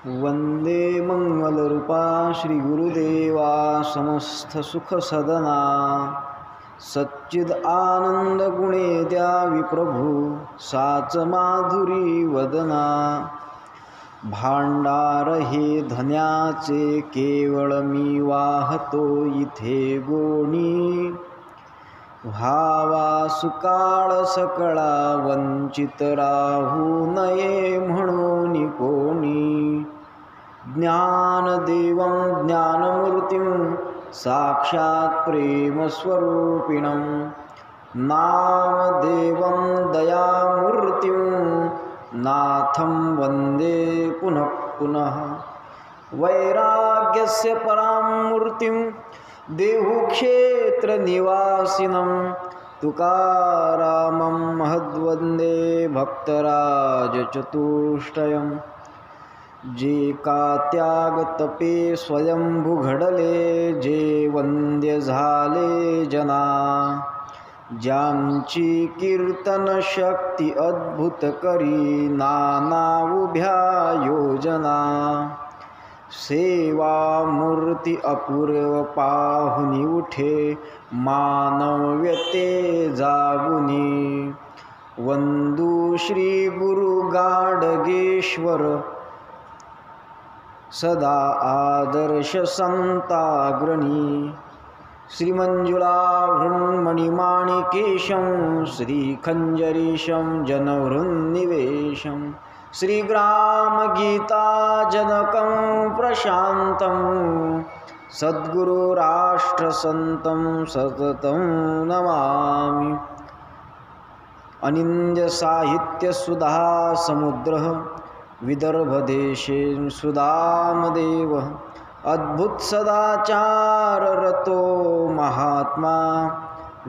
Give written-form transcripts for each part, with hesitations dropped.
वंदे मंगलरूपा श्री गुरुदेवा समस्त सुख सदना सच्चिद आनंद गुणे द्यावी प्रभू साच माधुरी वदना। भांडार हे धन्याचे केवळ मी वाहतो इथे गोणी। व्हावा सुकाळ सकळा वंचित राहू नये म्हणून कोणी। ज्ञानदेवं ज्ञानमूर्तिं साक्षात् प्रेमस्वरूपिणं नामदेवं दयामूर्तिं नाथं वन्दे पुनः पुनः। वैराग्यस्य परां मूर्तिं देहुक्षेत्रनिवासिनं तुकारामं महद्वन्दे भक्तराजचतुष्टयम्। जे का त्याग तपे स्वयंभू घडले जे वंद्य झाले जना। ज्यांची कीर्तन शक्ती अद्भुत करी नाना उभ्या योजना। सेवा मूर्ती अपूर्व पाहुनी उठे मानव्यते जागुनी। वंदू श्री गुरु गाडगेश्वर सदा आदर्श संताग्रणी। श्रीमंजुलाभृन्मणिमाणिकेशं श्रीखञ्जरीशं जनहृन्निवेशं। श्रीग्रामगीताजनकं प्रशान्तं सद्गुरुराष्ट्रसन्तं सततं नमामि। अनिन्द्यसाहित्यसुधा समुद्रः विदर्भदेशे सुदामदेव। अद्भुत सदाचार रतो महात्मा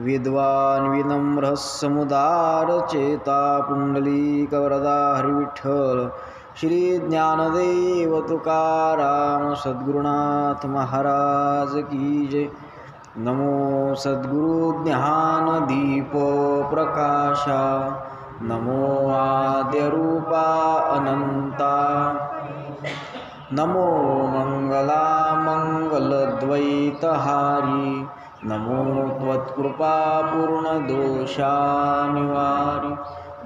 विद्वान विनम्र समुदार चेता। पुंडलीकवरदा हरिविठ्ठल श्री ज्ञानदेव तुकाराम सद्गुरुनाथ महाराज की जय। नमो सद्गुरु ज्ञानदीप प्रकाशा नमो आद्यरूपा अनंता। नमो मंगला मंगलद्वैतहारी नमो त्वत्कृपा पूर्ण दोषानिवारी।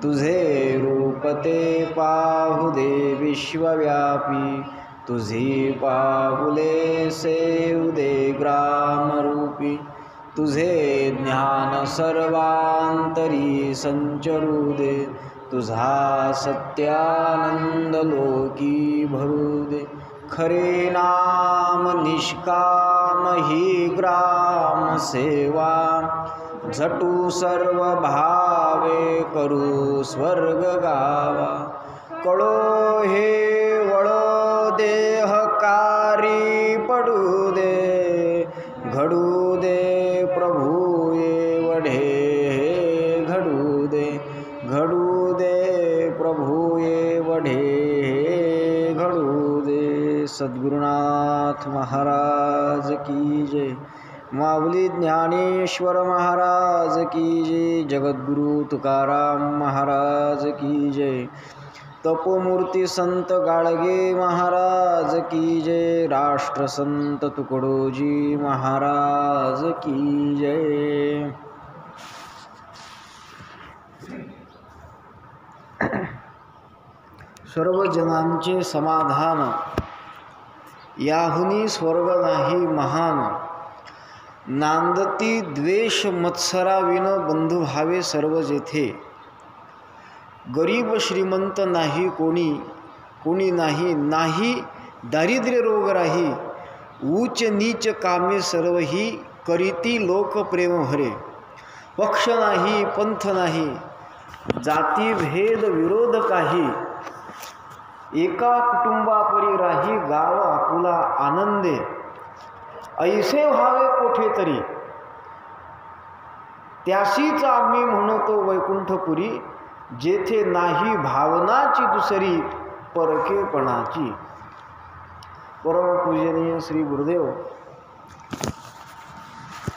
तुझे रूप ते पाहुदे विश्वव्यापी तुझी पाहुले सेवदे ग्रामरूपी। तुझे ज्ञान सर्वांतरी संचरू दे तुझा सत्यानंद लोकी भरू दे। खरे नाम निष्काम ही ग्राम सेवा झटू सर्व भावे करू स्वर्ग गावा। कळो हे वळो देहकारी पडू दे घडू दे प्रभू एवढे घडू दे घडू दे प्रभू एवढे घडू दे। सद्गुरुनाथ महाराज की जय। माऊली ज्ञानेश्वर महाराज की जय। जगद्गुरु तुकाराम महाराज की जय। तपोमूर्ती संत गाडगे महाराज की जय। राष्ट्रसंत तुकडोजी महाराज की जय। सर्व जनांचे समाधान याहुनी स्वर्ग नाही महान। नांदती द्वेष मत्सराविन बंधू भावे सर्व जेथे। गरीब श्रीमंत नाही कोणी कोणी नाही नाही दारिद्र्य रोग राही। उच्च नीच कामे सर्व ही करीती लोक प्रेम भरे। पक्ष नाही पंथ नाही जाती भेद विरोध काही। एका कुटुंबापरी राही गाव आपुला आनंदे। ऐसे व्हावे कोठेतरी त्याशीच आम्ही म्हणतो वैकुंठपुरी। जेथे नाही भावनाची दुसरी परकेपणाची। परमपूजनीय श्री गुरुदेव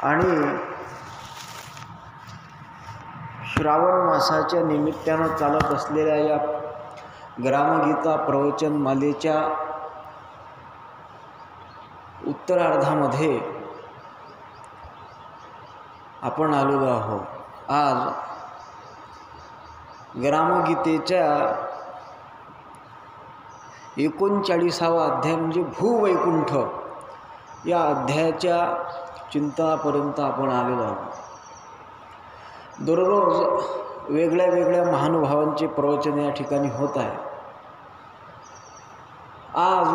आणि श्रावण मासाच्या निमित्तानं चालत असलेल्या या ग्रामगीता प्रवचन मालेच्या उत्तरार्धामध्ये आपण आलेलो आहोत. आज ग्रामगीतेच्या 39वा अध्याय म्हणजे भूवैकुंठ या अध्यायाच्या चिंतनापर्यंत आपण आलेलो आहोत. दररोज वेगळ्या वेगळ्या महानुभावांचे प्रवचन या ठिकाणी होत आहे. आज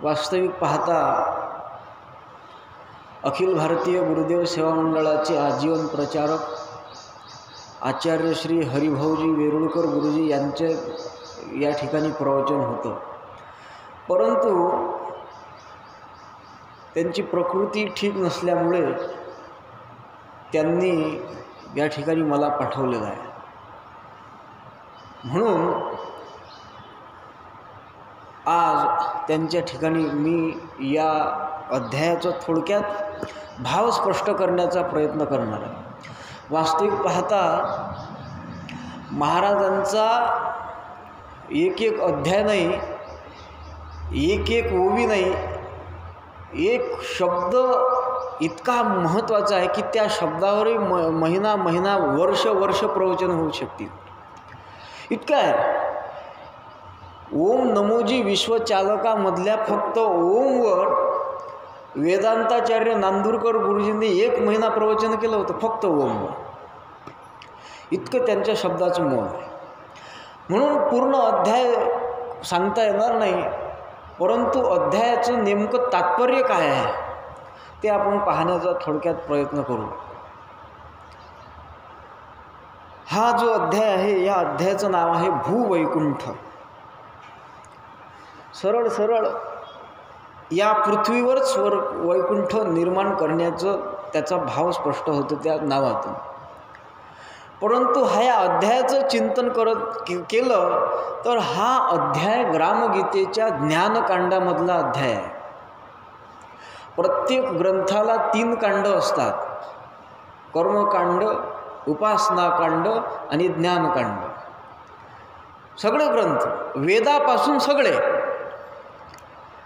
वास्तविक पाहता अखिल भारतीय गुरुदेव सेवा मंडळाचे आजीवन प्रचारक आचार्य श्री हरिभाऊजी वेरुळकर गुरुजी यांचे या ठिकाणी प्रवचन होतं. परंतु त्यांची प्रकृती ठीक नसल्यामुळे त्यांनी या ठिकाणी मला पाठवलेलं आहे. म्हणून आज त्यांच्या ठिकाणी मी या अध्यायाचा थोडक्यात भाव स्पष्ट करण्याचा प्रयत्न करणार आहे. वास्तविक पाहता महाराजांचा एक एक अध्याय नाही, एक एक ओवी नाही, एक शब्द इतका महत्त्वाचा आहे की त्या शब्दावरही महिना महिना वर्ष वर्ष प्रवचन होऊ शकतील. इतकं आहे. ओम नमोजी विश्वचालकामधल्या फक्त ओमवर वेदांताचार्य नांदुरकर गुरुजींनी 1 महिना प्रवचन केलं होतं, फक्त ओमवर. इतकं त्यांच्या शब्दाचं मोल आहे. म्हणून पूर्ण अध्याय सांगता येणार नाही, परंतु अध्यायाचं नेमकं तात्पर्य काय आहे ते आपण पाहण्याचा थोडक्यात प्रयत्न करू. हा जो अध्याय आहे या अध्यायाचं नाव आहे भूवैकुंठ. सरळ सरळ या पृथ्वीवर वैकुंठ निर्माण करण्याचं त्याचा भाव स्पष्ट होतो त्या नावातून. परंतु ह्या अध्यायाचं चिंतन केलं तर हा अध्याय ग्रामगीतेच्या ज्ञानकांडामधला अध्याय आहे. प्रत्येक ग्रंथाला 3 कांड असतात, कर्मकांड, उपासनाकांड आणि ज्ञानकांड. सगळे ग्रंथ वेदापासून सगळे.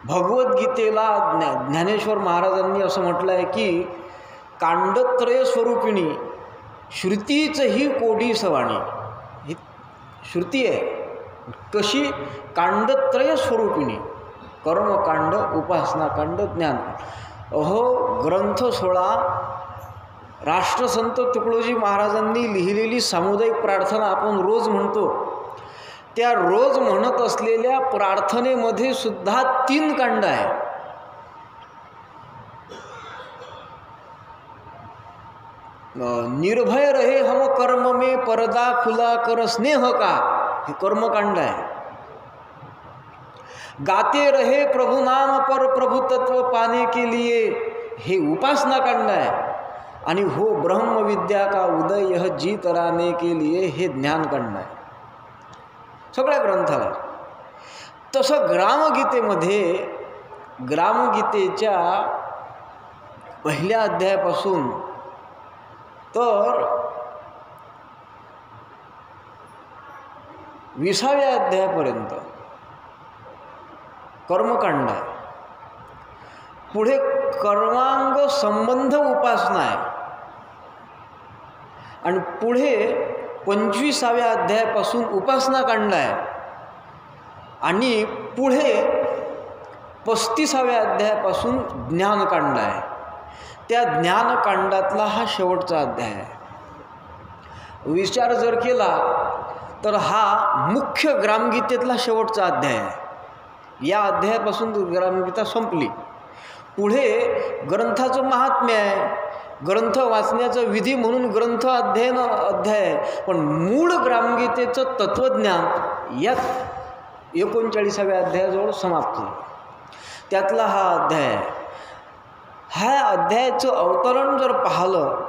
भगवद्गीतेला ज्ञानेश्वर महाराजांनी असं म्हटलं आहे की कांडत्रय स्वरूपिणी श्रुतीच ही कोडी सवाणी. ही श्रुती आहे कशी? कांडत्रय स्वरूपिणी. कर्मकांड, उपासनाकांड, ज्ञानकांड. ग्रंथ 16 राष्ट्रसंत तुकडोजी महाराजांनी लिहिलेली सामुदायिक प्रार्थना आपण रोज म्हणतो. त्या रोज म्हणत असलेल्या प्रार्थनेमध्ये सुद्धा 3 कांड आहे. निर्भय रहे हम कर्म में पर्दा खुला कर स्नेह का, हे कर्मकांड आहे. गाते रहे प्रभु नाम पर प्रभु तत्व पाने के लिए, हे उपासनाकांड आहे. आणि हो ब्रह्म विद्या का उदय यह जी तराने के लिए, हे ज्ञानकांड आहे. सगळ्या ग्रंथाला. तसं ग्रामगीतेमध्ये ग्रामगीतेच्या पहिल्या अध्यायापासून तर 20व्या अध्यायापर्यंत कर्मकांड आहे. पुढे कर्मांग संबंध उपासना आहे. आणि पुढे 25व्या अध्यायापासून उपासनाकांड आहे. आणि पुढे 35व्या अध्यायापासून ज्ञानकांड आहे. त्या ज्ञानकांडातला हा शेवटचा अध्याय आहे. विचार जर केला तर हा मुख्य ग्रामगीतेतला शेवटचा अध्याय आहे. या अध्यायापासून ग्रामगीता संपली. पुढे ग्रंथाचं महात्म्य आहे, ग्रंथ वाचण्याचा विधी म्हणून ग्रंथ अध्ययन अध्याय आहे. पण मूळ ग्रामगीतेचं तत्त्वज्ञान यात 39व्या अध्यायाजवळ समाप्त झालं. त्यातला हा अध्याय आहे. ह्या अध्यायाचं अवतरण जर पाहिलं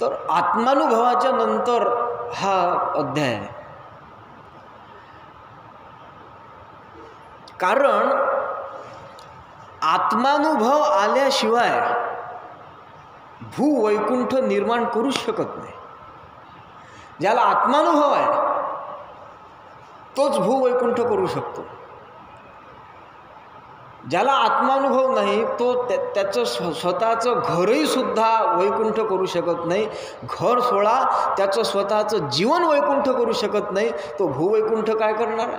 तर आत्मानुभवाच्या नंतर हा अध्याय आहे. कारण आत्मानुभव आल्याशिवाय भूवैकुंठ निर्माण करू शकत नाही. ज्याला आत्मानुभव आहे तोच भूवैकुंठ करू शकतो. ज्याला आत्मानुभव नाही तो त्याचं स्वतःचं घरही सुद्धा वैकुंठ करू शकत नाही. घर सोडा, त्याचं स्वतःचं जीवन वैकुंठ करू शकत नाही, तो भूवैकुंठ काय करणार?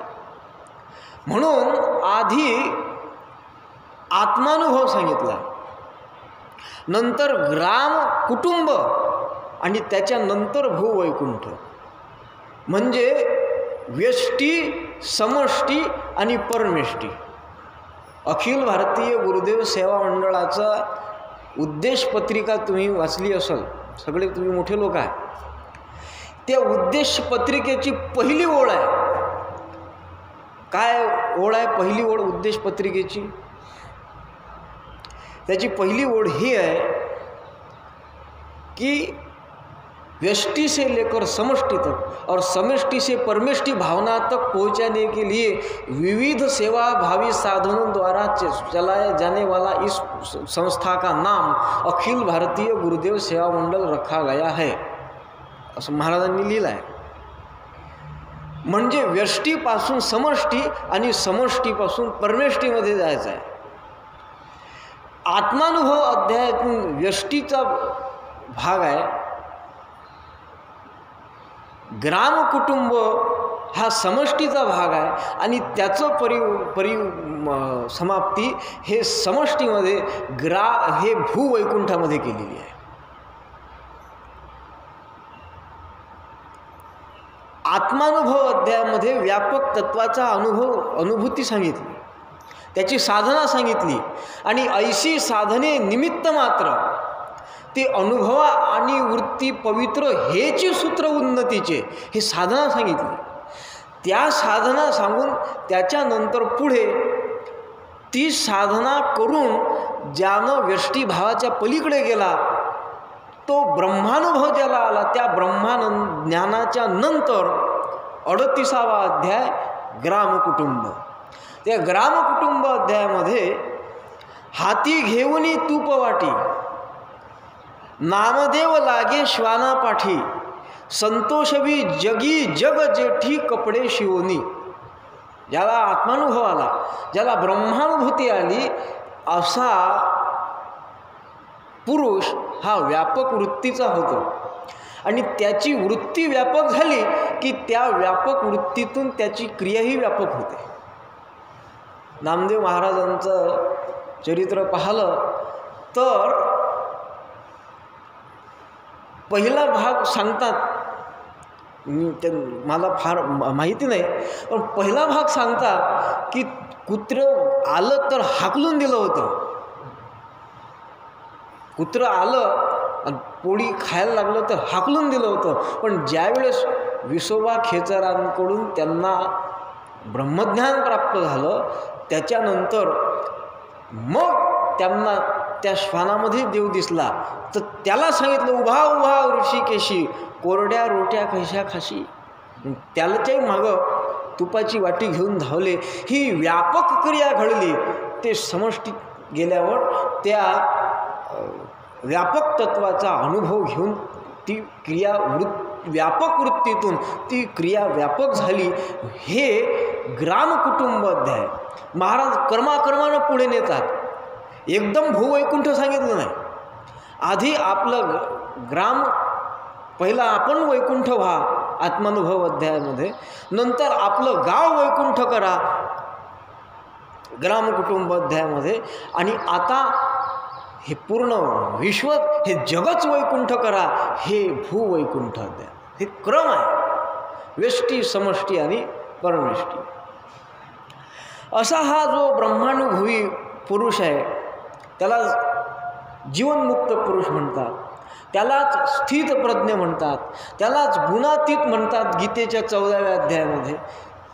म्हणून आधी आत्मानुभव सांगितला, नंतर ग्राम कुटुंब आणि त्याच्यानंतर भूवैकुंठ. म्हणजे व्यष्टी, समष्टी आणि परमेष्टी. अखिल भारतीय गुरुदेव सेवा मंडळाचा उद्देश पत्रिका तुम्ही वाचली असेल, सगळे तुम्ही मोठे लोक आहे. त्या उद्देश पत्रिकेची पहिली ओळ आहे. काय ओळ आहे? पहिली ओळ उद्देश पत्रिकेची, त्याची पहिली ओळ ही आहे की व्यष्टि से लेकर समष्टि तक और समष्टि से परमेष्टि भावना तक पहुंचाने के लिए विविध सेवा भावी साधनों द्वारा चलाया जाने वाला इस संस्था का नाम अखिल भारतीय गुरुदेव सेवा मंडल रखा गया है, असं महाराजांनी लिहिलं आहे. म्हणजे व्यष्टीपासून समष्टी आणि समष्टीपासून परमेष्टीमध्ये जायचं आहे. आत्मानुभव अध्यायातून व्यष्टीचा भाग आहे, ग्राम कुटुंब हा समष्टीचा भाग आहे आणि त्याचं समाप्ती हे समष्टीमध्ये हे भूवैकुंठामध्ये केलेली आहे. आत्मानुभव अध्यायामध्ये व्यापक तत्वाचा अनुभूती सांगितली, त्याची साधना सांगितली आणि ऐशी साधने निमित्त मात्र ते अनुभवा आणि वृत्ती पवित्र हेची सूत्र उन्नतीचे, हे साधना सांगितली. त्या साधना सांगून त्याच्यानंतर पुढे ती साधना करून ज्यानं व्यष्टीभावाच्या पलीकडे गेला तो ब्रह्मानुभव ज्याला आला, त्या ज्ञानाच्या नंतर 38वा अध्याय ग्रामकुटुंब. त्या ग्रामकुटुंब अध्यायामध्ये हाती घेऊनी तूप वाटी, नामदेव लागे श्वाना पाठी, संतोषवी जगी जग जेठी कपडे शिवोनी. ज्याला आत्मानुभव आला, ज्याला ब्रह्मानुभूती आली, असा पुरुष हा व्यापक वृत्तीचा होतो आणि त्याची वृत्ती व्यापक झाली की त्या व्यापक वृत्तीतून त्याची क्रियाही व्यापक होते. नामदेव महाराजांचं चरित्र पाहिलं तर पहिला भाग सांगतात, मला फार माहिती नाही, पण पहिला भाग सांगतात की कुत्रं आलं तर हाकलून दिलं होतं. कुत्रं आलं आणि पोळी खायला लागलं तर हाकलून दिलं होतं. पण ज्यावेळेस विसोबा खेचरांकडून त्यांना ब्रह्मज्ञान प्राप्त झालं त्याच्यानंतर मग त्यांना त्या श्वानामध्ये देव दिसला, तर त्याला सांगितलं, उभा उभा ऋषिकेशी, कोरड्या रोट्या कशा खाशी. त्याच्याही मागं तुपाची वाटी घेऊन धावले. ही व्यापक क्रिया घडली. ते समष्टीत गेल्यावर त्या व्यापक तत्वाचा अनुभव घेऊन ती क्रिया व्यापक वृत्तीतून ती क्रिया व्यापक झाली. हे ग्रामकुटुंब अध्याय महाराज कर्मानं पुढे नेतात. एकदम भूवैकुंठ सांगितलं नाही. आधी आपलं ग्राम, पहिला आपण वैकुंठ व्हा आत्मानुभव अध्यायामध्ये, नंतर आपलं गाव वैकुंठ करा ग्रामकुटुंब अध्यायामध्ये, आणि आता हे पूर्ण विश्व, हे जगच वैकुंठ करा हे भूवैकुंठ अध्याय. हे क्रम आहे, व्यष्टी, समष्टी आणि परमेष्टी. असा हा जो ब्रह्मानुभवी पुरुष आहे त्याला जीवनमुक्त पुरुष म्हणतात, त्यालाच स्थितप्रज्ञ म्हणतात, त्यालाच गुणातीत म्हणतात गीतेच्या 14व्या अध्यायामध्ये.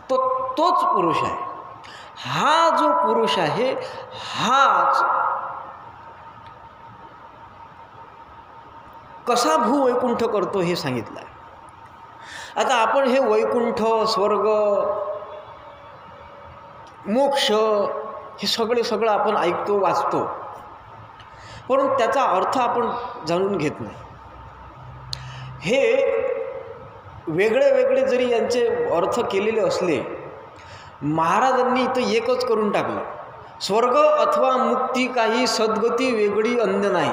तोच पुरुष आहे. हा जो पुरुष आहे हाच कसा भूवैकुंठ करतो हे सांगितलं आहे. आता आपण हे वैकुंठ, स्वर्ग, मोक्ष हे सगळं आपण ऐकतो, वाचतो, परंतु त्याचा अर्थ आपण जाणून घेत नाही. हे वेगळे जरी यांचे अर्थ केलेले असले, महाराजांनी इथं एकच करून टाकलं. स्वर्ग अथवा मुक्ती काही सद्गती वेगळी अन्य नाही.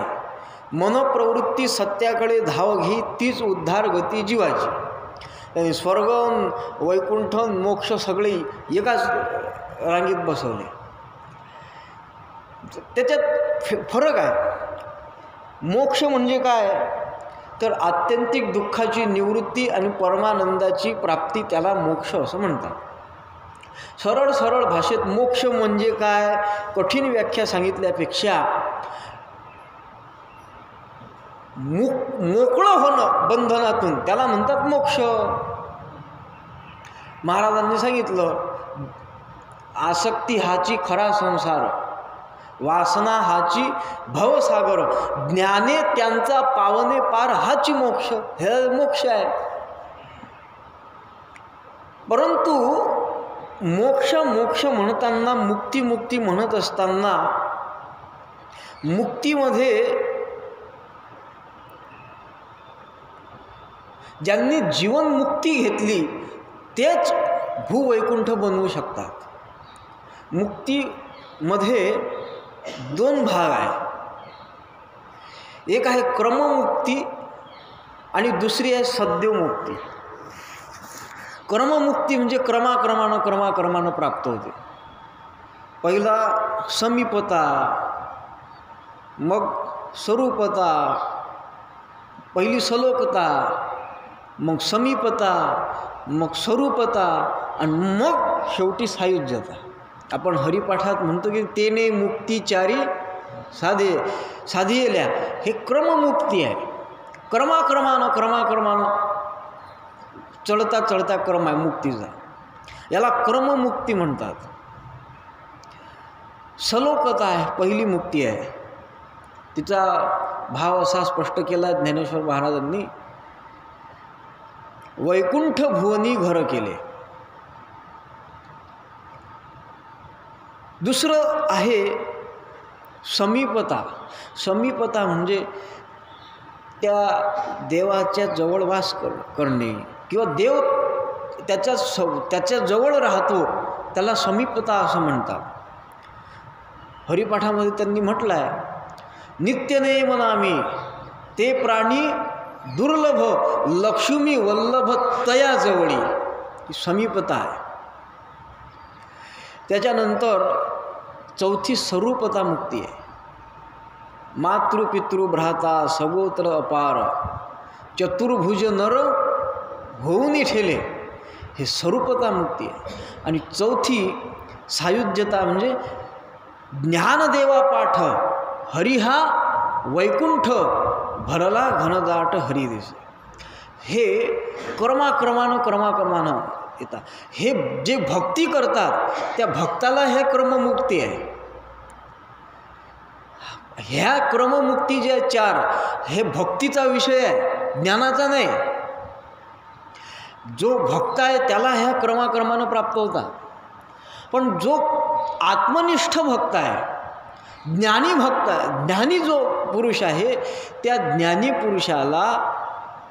मनप्रवृत्ती सत्याकडे धाव घे, तीच उद्धार गती जीवाची. त्यांनी स्वर्ग, वैकुंठ, मोक्ष सगळे एकाच रांगेत बसवले. त्याच्यात फरक आहे. मोक्ष म्हणजे काय तर आत्यंतिक दुःखाची निवृत्ती आणि परमानंदाची प्राप्ती, त्याला मोक्ष असं म्हणतात. सरळ सरळ भाषेत मोक्ष म्हणजे काय, कठीण व्याख्या सांगितल्यापेक्षा मोकळं होणं बंधनातून, त्याला म्हणतात मोक्ष. महाराजांनी सांगितलं, आसक्ती हाची खरा संसार, वासना हाची भवसागर, ज्ञाने त्यांचा पावने पार, हाची मोक्ष. हे मोक्ष आहे. परंतु मोक्ष मोक्ष म्हणताना, मुक्ती मुक्ती म्हणत असताना, मुक्तीमध्ये ज्यांनी जीवनमुक्ती घेतली तेच भूवैकुंठ बनवू शकतात. मुक्तीमध्ये दोन भाग आहे. एक आहे क्रममुक्ती आणि दुसरी आहे सद्योमुक्ती. क्रममुक्ती म्हणजे क्रमाक्रमानं प्राप्त होते. पहिला समीपता, मग स्वरूपता, पहिली सलोकता, मग समीपता, मग स्वरूपता आणि मग शेवटी सायुज्यता. आपण हरिपाठात म्हणतो की तेने मुक्तीचारी साधियल्या, हे क्रममुक्ती आहे. क्रमाक्रमानं चढता क्रम आहे मुक्तीचा, याला क्रममुक्ती म्हणतात. सलोकता आहे, पहिली मुक्ती आहे. तिचा भाव असा स्पष्ट केला ज्ञानेश्वर महाराजांनी, वैकुंठ भुवनी घर केले. दुसरं आहे समीपता. समीपता म्हणजे त्या देवाच्या जवळ वास करणे, किंवा देव त्याच्या जवळ राहतो, त्याला समीपता असं म्हणतात. हरिपाठामध्ये त्यांनी म्हटलं आहे, नित्यने मनामी ते प्राणी दुर्लभ, लक्ष्मी वल्लभ तया जवळी, ही समीपता आहे. त्याच्यानंतर चौथी स्वरूपता मुक्ती आहे. मातृपितृ भ्राता सगोत्र अपार, चतुर्भुज नर होऊनी ठेले, हे स्वरूपता मुक्ती आहे. आणि चौथी सायुज्यता म्हणजे ज्ञानदेवा पाठ, हरिहा वैकुंठ भरला घनदाट हरिदेश. हे क्रमाक्रमानं येतात. हे जे भक्ती करतात त्या भक्ताला हे क्रममुक्ती आहे. ह्या क्रममुक्ती जे चार, हे भक्तीचा विषय आहे, ज्ञानाचा नाही. जो भक्त आहे त्याला ह्या क्रमाक्रमानं प्राप्त होतात. पण जो आत्मनिष्ठ भक्त आहे, ज्ञानी भक्त आहे, ज्ञानी जो पुरुष आहे, त्या ज्ञानी पुरुषाला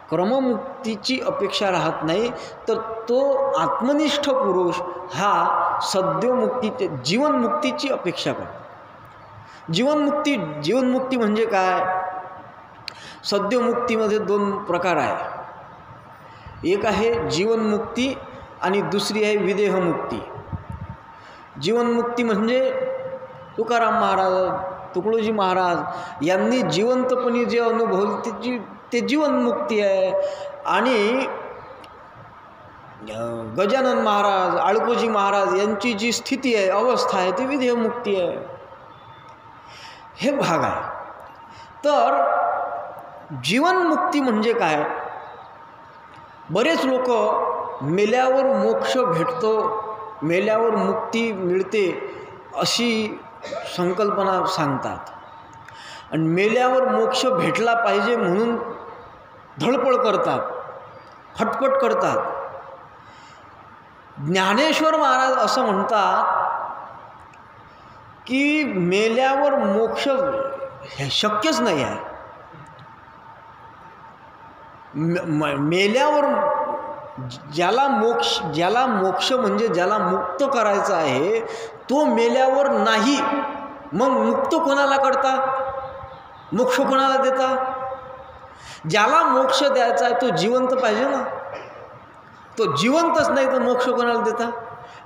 क्रममुक्तीची अपेक्षा राहत नाही. तर तो आत्मनिष्ठ पुरुष हा सद्योमुक्ती, जीवनमुक्तीची अपेक्षा करतो. जीवनमुक्ती म्हणजे काय? सद्योमुक्तीमध्ये दोन प्रकार आहे. एक आहे जीवनमुक्ती आणि दुसरी आहे विदेहमुक्ती. जीवनमुक्ती म्हणजे तुकाराम महाराज, तुकडोजी महाराज यांनी जिवंतपणी जे अनुभवले ते जीवनमुक्ती आहे. आणि गजानन महाराज, आळकोजी महाराज यांची जी स्थिती आहे, अवस्था आहे, ती विदेहमुक्ती आहे. हे भाग आहे. तर जीवनमुक्ती म्हणजे काय? बरेच लोक मेल्यावर मोक्ष भेटतो, मेल्यावर मुक्ती मिळते अशी संकल्पना सांगतात. आणि मेल्यावर मोक्ष भेटला पाहिजे म्हणून धडपड करतात, खटपट करतात. ज्ञानेश्वर महाराज असं म्हणतात की मेल्यावर मोक्ष हे शक्यच नाही आहे. मेल्यावर ज्याला मोक्ष म्हणजे ज्याला मुक्त करायचा आहे तो मेल्यावर नाही, मग मुक्त कोणाला करता, मोक्ष कोणाला देता? ज्याला मोक्ष द्यायचा आहे तो जिवंत पाहिजे ना, तो जिवंतच नाही तर मोक्ष कोणाला देता?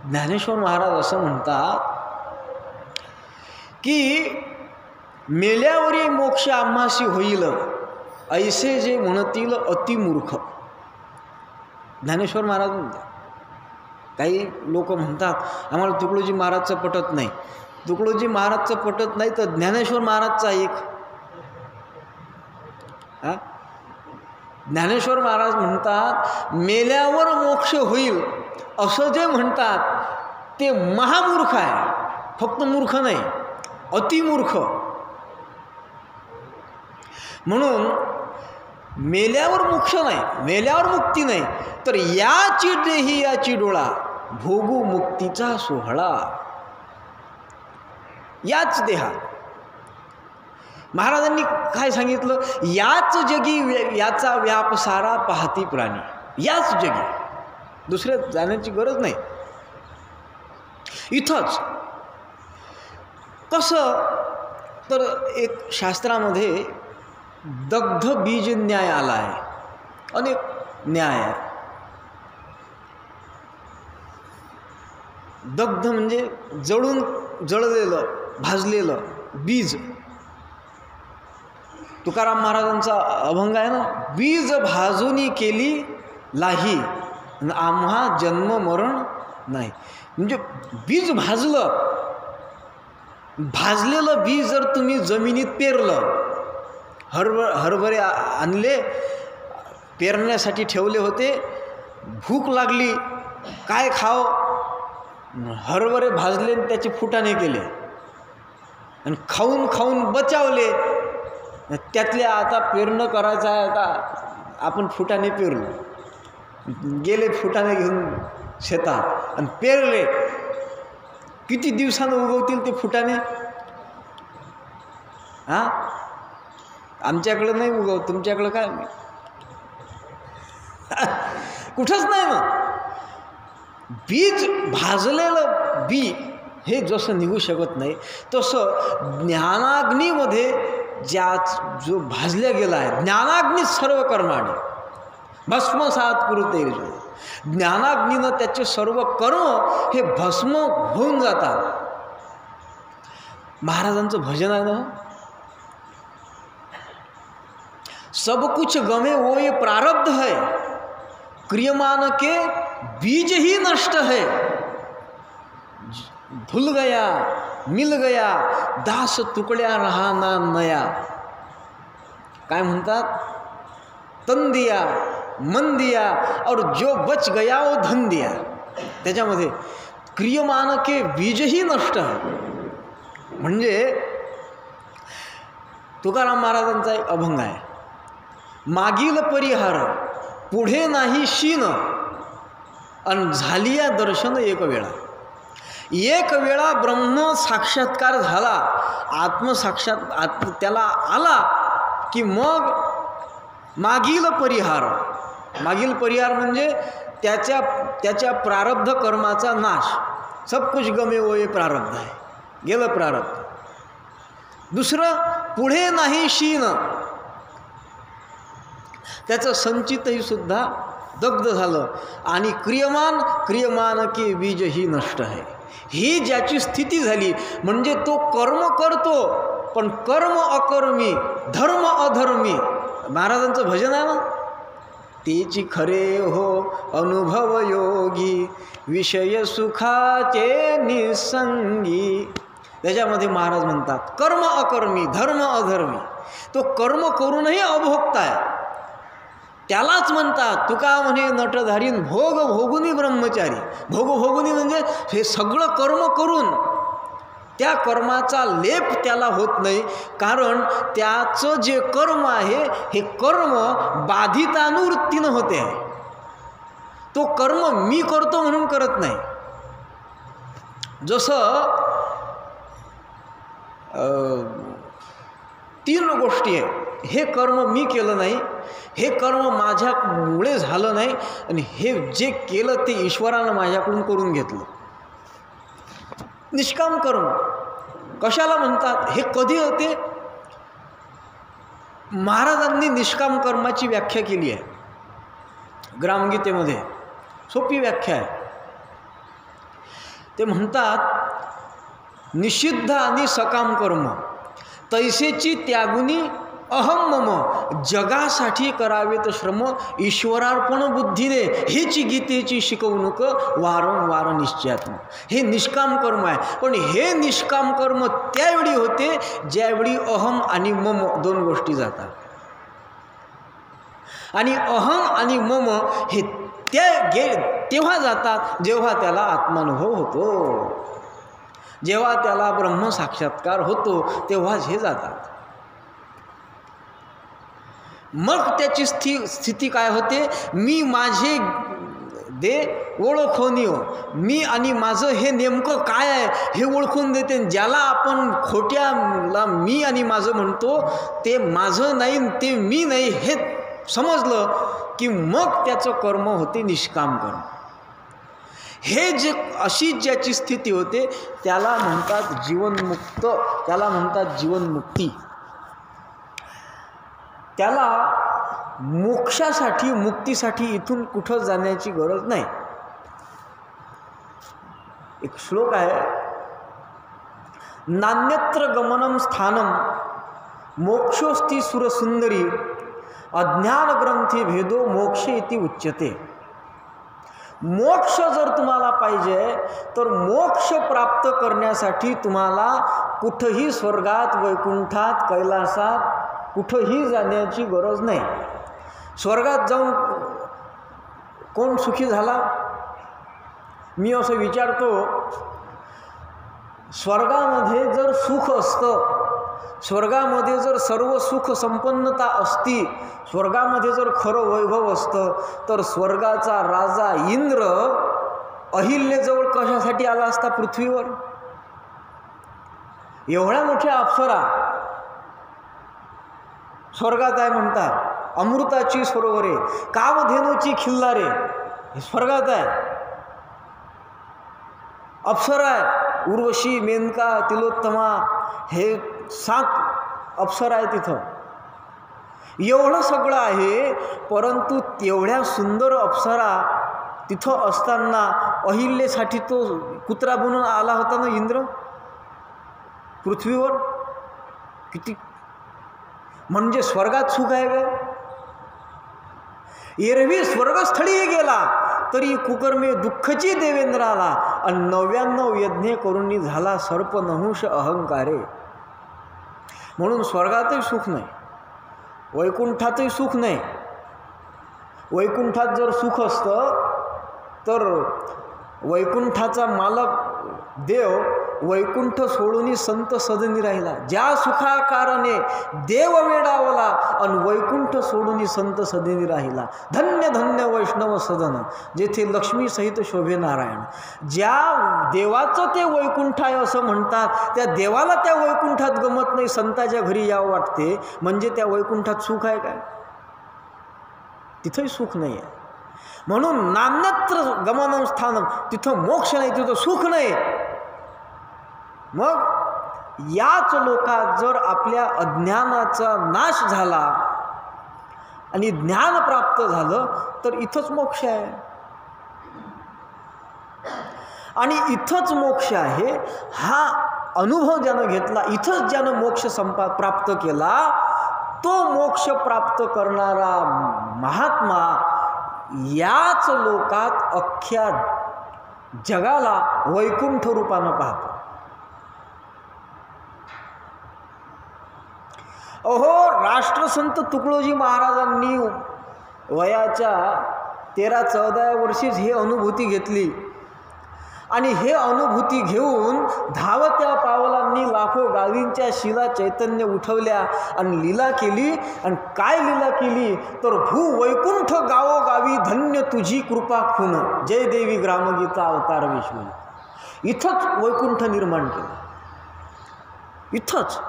ज्ञानेश्वर महाराज असं म्हणतात की मेल्यावरी मोक्ष आम्हासी होईल, ऐसे जे म्हणतील अतिमूर्ख. ज्ञानेश्वर महाराज म्हणतात. काही लोक म्हणतात आम्हाला तुकडोजी महाराजचं पटत नाही. तुकडोजी महाराजचं पटत नाही तर ज्ञानेश्वर महाराजचा एक. ज्ञानेश्वर महाराज म्हणतात मेल्यावर मोक्ष होईल असं जे म्हणतात ते महामूर्ख आहे, फक्त मूर्ख नाही, अतिमूर्ख. म्हणून मेल्यावर मोक्ष नाही, मेल्यावर मुक्ती नाही, तर याची देही याची डोळा भोगू मुक्तीचा सोहळा. याच देहात महाराजांनी काय सांगितलं, याच जगी याचा व्याप सारा पाहती प्राणी. याच जगी, दुसऱ्या जाण्याची गरज नाही. इथंच कसं तर एक शास्त्रामध्ये दग्ध बीज न्याय आला आहे. अनेक न्याय आहे. दग्ध म्हणजे जळलेलं भाजलेलं बीज. तुकाराम महाराजांचा अभंग आहे ना, बीज भाजूनी केली लाही आम्हा जन्म मरण नाही. म्हणजे बीज भाजलेलं बीज जर तुम्ही जमिनीत पेरलं, हरभरे आणले, पेरण्यासाठी ठेवले होते, भूक लागली, काय खाव, हरभरे भाजले आणि त्याचे फुटाणे केले आणि खाऊन खाऊन बचावले. त्यातले आता पेरणं करायचं आहे, आता आपण फुटाणे पेरलो, गेले फुटाणे घेऊन शेतात आणि पेरले. किती दिवसानं उगवतील ते फुटाणे? आमच्याकडं नाही उगवत, तुमच्याकडं काय कुठंच नाही. मग बीज भाजलेलं बी हे जसं निघू शकत नाही तसं ज्ञानाग्नीमध्ये जो भाजल्या गेला आहे, ज्ञानाग्नी सर्व कर्माने भस्मसात कुरुते. ज्ञानाग्नीनं त्याचे सर्व कर्म हे भस्म होऊन जातात. महाराजांचं भजन आहे ना, सब कुछ गमे वो ये प्रारब्ध है, क्रियमान के बीज ही नष्ट है. धुल गया मिल गया दास तुकड्या रहाना नया. काय म्हणतात, तन दिया मन दिया और जो बच गया वो धन दिया. त्याच्यामध्ये क्रियमान के बीज ही नष्ट है. म्हणजे तुकाराम महाराजांचा एक अभंग आहे, मागील परिहार पुढे नाही शीन अन झालिया दर्शन एक वेळा. एक वेळा ब्रह्म साक्षात्कार झाला, त्याला आला की मग मागील परिहार म्हणजे त्याच्या प्रारब्ध कर्माचा नाश. सब कुछ गमे वो ये प्रारब्ध आहे, गेलं प्रारब्ध. दुसरं पुढे नाही शीन, त्याचं संचितही सुद्धा दग्ध झालं. आणि क्रियमान की बीज ही नष्ट आहे. ही ज्याची स्थिती झाली म्हणजे तो कर्म करतो पण कर्म अकर्मी, धर्म अधर्मी. महाराजांचं भजन आहे ना, तेची खरे हो अनुभव योगी, विषय सुखाचे निसंगी. त्याच्यामध्ये महाराज म्हणतात कर्म अकर्मी, धर्म अधर्मी. तो कर्म करूनही अभोगताय, त्यालाच म्हणतात. तुका म्हणे नटधारीन भोग भोगुनी ब्रह्मचारी. भोगुनी म्हणजे हे सगळं कर्म करून त्या कर्माचा लेप त्याला होत नाही, कारण त्याचं जे कर्म आहे हे कर्म बाधितानुवृत्तीनं होते आहे. तो कर्म मी करतो म्हणून करत नाही. जसं 3 गोष्टी आहे. हे कर्म मी केलं नाही, हे कर्म माझ्यामुळे झालं नाही आणि हे जे केलं ते ईश्वरानं माझ्याकडून करून घेतलं. निष्काम कर्म कशाला म्हणतात, हे कधी होते? महाराजांनी निष्काम कर्माची व्याख्या केली आहे ग्रामगीतेमध्ये. सोपी व्याख्या आहे. ते म्हणतात निषिद्ध आणि सकाम कर्म तैसेची त्यागुनी अहम मम, जगासाठी करावेत श्रम ईश्वरार्पण बुद्धीने, हेची गीतेची शिकवणूक वारंवार निश्चयात्मक. हे निष्काम कर्म आहे. पण हे निष्काम कर्म त्यावेळी होते ज्यावेळी अहम आणि मम दोन गोष्टी जातात. आणि अहम आणि मम हे तेव्हा जातात जेव्हा त्याला आत्मानुभव होतो, जेव्हा त्याला ब्रह्म साक्षात्कार होतो, तेव्हाच हे जातात. मग त्याची स्थिती काय होते? मी माझे दे ओळखोनियो, मी आणि माझं हे नेमकं काय आहे हे ओळखून देते. ज्याला आपण खोट्याला मी आणि माझं म्हणतो ते माझं नाही, ते मी नाही हे समजलं की मग त्याचं कर्म होते निष्काम कर्म. हे जे अशी ज्याची स्थिती होते त्याला म्हणतात जीवनमुक्त, त्याला म्हणतात जीवनमुक्ती. त्याला मोक्षासाठी मुक्तीसाठी इथून कुठं जाण्याची गरज नाही. एक श्लोक आहे, नान्यत्र गमनम स्थानम मोक्षोस्ति सुरसुंदरी अज्ञान ग्रंथी भेदो मोक्ष इति उच्यते. मोक्ष जर तुम्हाला पाहिजे तर मोक्ष प्राप्त करण्यासाठी तुम्हाला कुठंही स्वर्गात, वैकुंठात, कैलासात कुठंही जाण्याची गरज नाही. स्वर्गात जाऊन कोण सुखी झाला? मी असं विचारतो, स्वर्गामध्ये जर सुख असतं, स्वर्गामध्ये जर सर्व सुख संपन्नता असती, स्वर्गामध्ये जर खरं वैभव असतं, तर स्वर्गाचा राजा इंद्र अहिल्याजवळ कशासाठी आला असता पृथ्वीवर? एवढ्या मोठ्या अप्सरा स्वर्गात आहे म्हणतात. अमृताची सरोवरे, कामधेनूची खिल्लारे हे स्वर्गात आहे. अप्सरा आहे, उर्वशी, मेनका, तिलोत्तमा हे 7 अप्सरा आहे तिथं. एवढं सगळं आहे, परंतु तेवढ्या सुंदर अप्सरा तिथं असताना अहिल्यासाठी तो कुत्रा बनून आला होता ना इंद्र पृथ्वीवर. किती म्हणजे स्वर्गात सुख आहे का? एरवी स्वर्गस्थळी गेला तरी कुकर्मे दुःखची देवेंद्राला, आणि 99 यज्ञ करून झाला सर्प नहुष अहंकारे. म्हणून स्वर्गातही सुख नाही, वैकुंठातही सुख नाही. वैकुंठात जर सुख असतं तर वैकुंठाचा मालक देव वैकुंठ सोडून संत सदनी राहिला. ज्या सुखाकारणे देव वेडावला आणि वैकुंठ सोडून संत सदनी राहिला. धन्य धन्य वैष्णव सदन, जेथे लक्ष्मी सहित शोभे नारायण. ज्या देवाचं ते वैकुंठ आहे असं म्हणतात, त्या देवाला त्या वैकुंठात गमत नाही, संताच्या घरी यावं वाटते. म्हणजे त्या वैकुंठात सुख आहे काय? तिथंही सुख नाही आहे. म्हणून नान्यत्र गमनम स्थानम, तिथं मोक्ष नाही, तिथं सुख नाही. मग याच लोकात जर आपल्या अज्ञानाचा नाश झाला आणि ज्ञान प्राप्त झालं तर इथंच मोक्ष आहे. आणि इथंच मोक्ष आहे हा अनुभव ज्यानं घेतला, इथंच ज्यानं मोक्ष प्राप्त केला, तो मोक्ष प्राप्त करणारा महात्मा याच लोकात अख्ख्या जगाला वैकुंठ रूपानं पाहतो. अहो, राष्ट्रसंत तुकडोजी महाराजांनी वयाच्या 13-14 वर्षीच ही अनुभूती घेतली. आणि हे अनुभूती घेऊन धावत्या पावलांनी लाखो गावींच्या शिला चैतन्य उठवल्या आणि लीला केली. आणि काय लीला केली तर भू वैकुंठ गावोगावी धन्य तुझी कृपा खून, जय देवी ग्रामगीता अवतार विश्व. इथंच वैकुंठ निर्माण केलं, इथंच.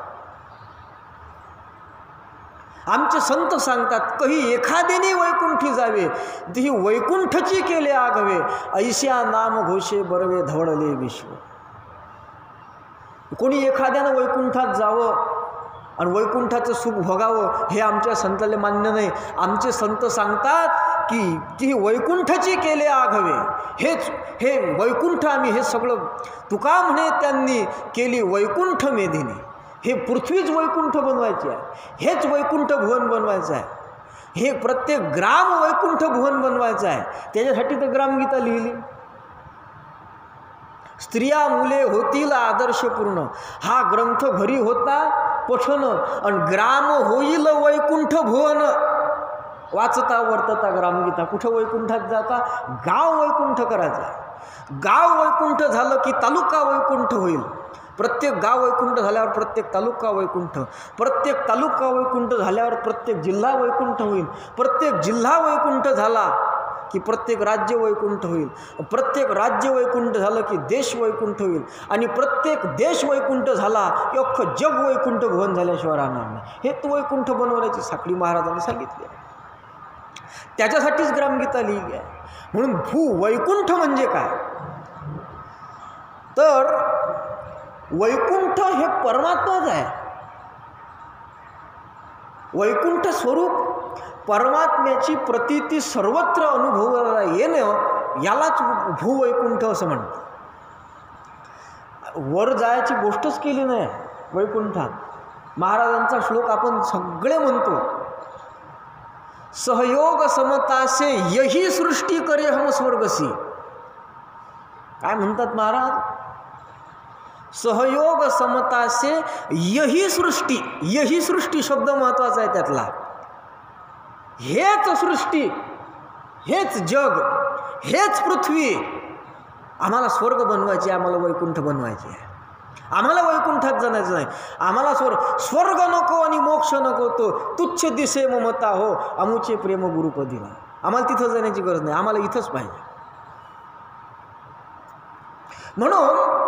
आमचे संत सांगतात, कही एखाद्याने वैकुंठी जावे, ती वैकुंठची केले आगवे, ऐश्या नाम घोषे बरवे धवळले विश्व. कोणी एखाद्यानं वैकुंठात जावं आणि वैकुंठाचं सुख भोगावं हे आमच्या संताला मान्य नाही. आमचे संत सांगतात की ती वैकुंठची केले आघवे, हे वैकुंठ आम्ही हे सगळं तुका म्हणे त्यांनी केली वैकुंठ मेदिनी. हे पृथ्वीच वैकुंठ बनवायची आहे, हेच वैकुंठ भुवन बनवायचं आहे, हे प्रत्येक ग्राम वैकुंठ भुवन बनवायचं आहे. त्याच्यासाठी तर ग्रामगीता लिहिली. स्त्रिया मुले होतील आदर्शपूर्ण हा ग्रंथ घरी होता पठन, आणि ग्राम होईल वैकुंठ भुवन वाचता वर्तता ग्रामगीता. कुठं वैकुंठात जाता, गाव वैकुंठ करायचा. गाव वैकुंठ झालं की तालुका वैकुंठ होईल. प्रत्येक गाव वैकुंठ झाल्यावर प्रत्येक तालुका वैकुंठ, प्रत्येक तालुका वैकुंठ झाल्यावर प्रत्येक जिल्हा वैकुंठ होईल. प्रत्येक जिल्हा वैकुंठ झाला की प्रत्येक राज्य वैकुंठ होईल. प्रत्येक राज्य वैकुंठ झालं की देश वैकुंठ होईल. आणि प्रत्येक देश वैकुंठ झाला की अख्खं जग वैकुंठ भुवन झाल्याशिवाय राहणार नाही. हे तो वैकुंठ बनवण्याची साखळी महाराजांनी सांगितली आहे. त्याच्यासाठीच ग्रामगीता लिहिली आहे. म्हणून वैकुंठ म्हणजे काय, तर वैकुंठ हे परमात्माच आहे. वैकुंठ स्वरूप परमात्म्याची प्रतीती सर्वत्र अनुभवायला येणं यालाच भूवैकुंठ असं म्हणतात. वर जायची गोष्टच केली नाही वैकुंठात. महाराजांचा श्लोक आपण सगळे म्हणतो, सहयोग समतासे यही सृष्टी करे हम स्वर्गसी. काय म्हणतात महाराज, सहयोग समतासे यही सृष्टी. यही सृष्टी शब्द महत्त्वाचा आहे त्यातला. हेच सृष्टी, हेच जग, हेच पृथ्वी आम्हाला स्वर्ग बनवायची, आम्हाला वैकुंठ बनवायची आहे. आम्हाला वैकुंठात जाण्याचं नाही. आम्हाला स्वर्ग नको आणि मोक्ष नको, तो तुच्छ दिसे ममता हो अमुचे प्रेम गुरुपदीला. आम्हाला तिथं जाण्याची गरज नाही, आम्हाला इथंच पाहिजे. म्हणून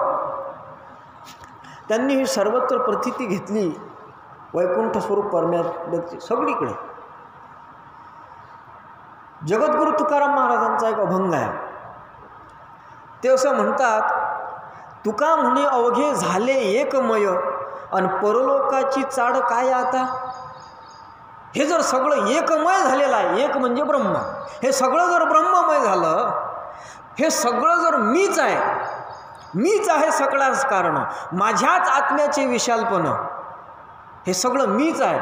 त्यांनी ही सर्वत्र प्रतीती घेतली वैकुंठ स्वरूप परमात्म्याची सगळीकडे. जगद्गुरु तुकाराम महाराजांचा एक अभंग आहे. ते असं म्हणतात, तुका म्हणे अवघे झाले एकमय आणि परलोकाची चाड काय आता. हे जर सगळं एकमय झालेलं आहे, एक म्हणजे ब्रह्म, हे सगळं जर ब्रह्ममय झालं, हे सगळं जर मीच आहे, मीच आहे सगळ्याच कारण, माझ्याच आत्म्याचे विशालपण, हे सगळं मीच आहे.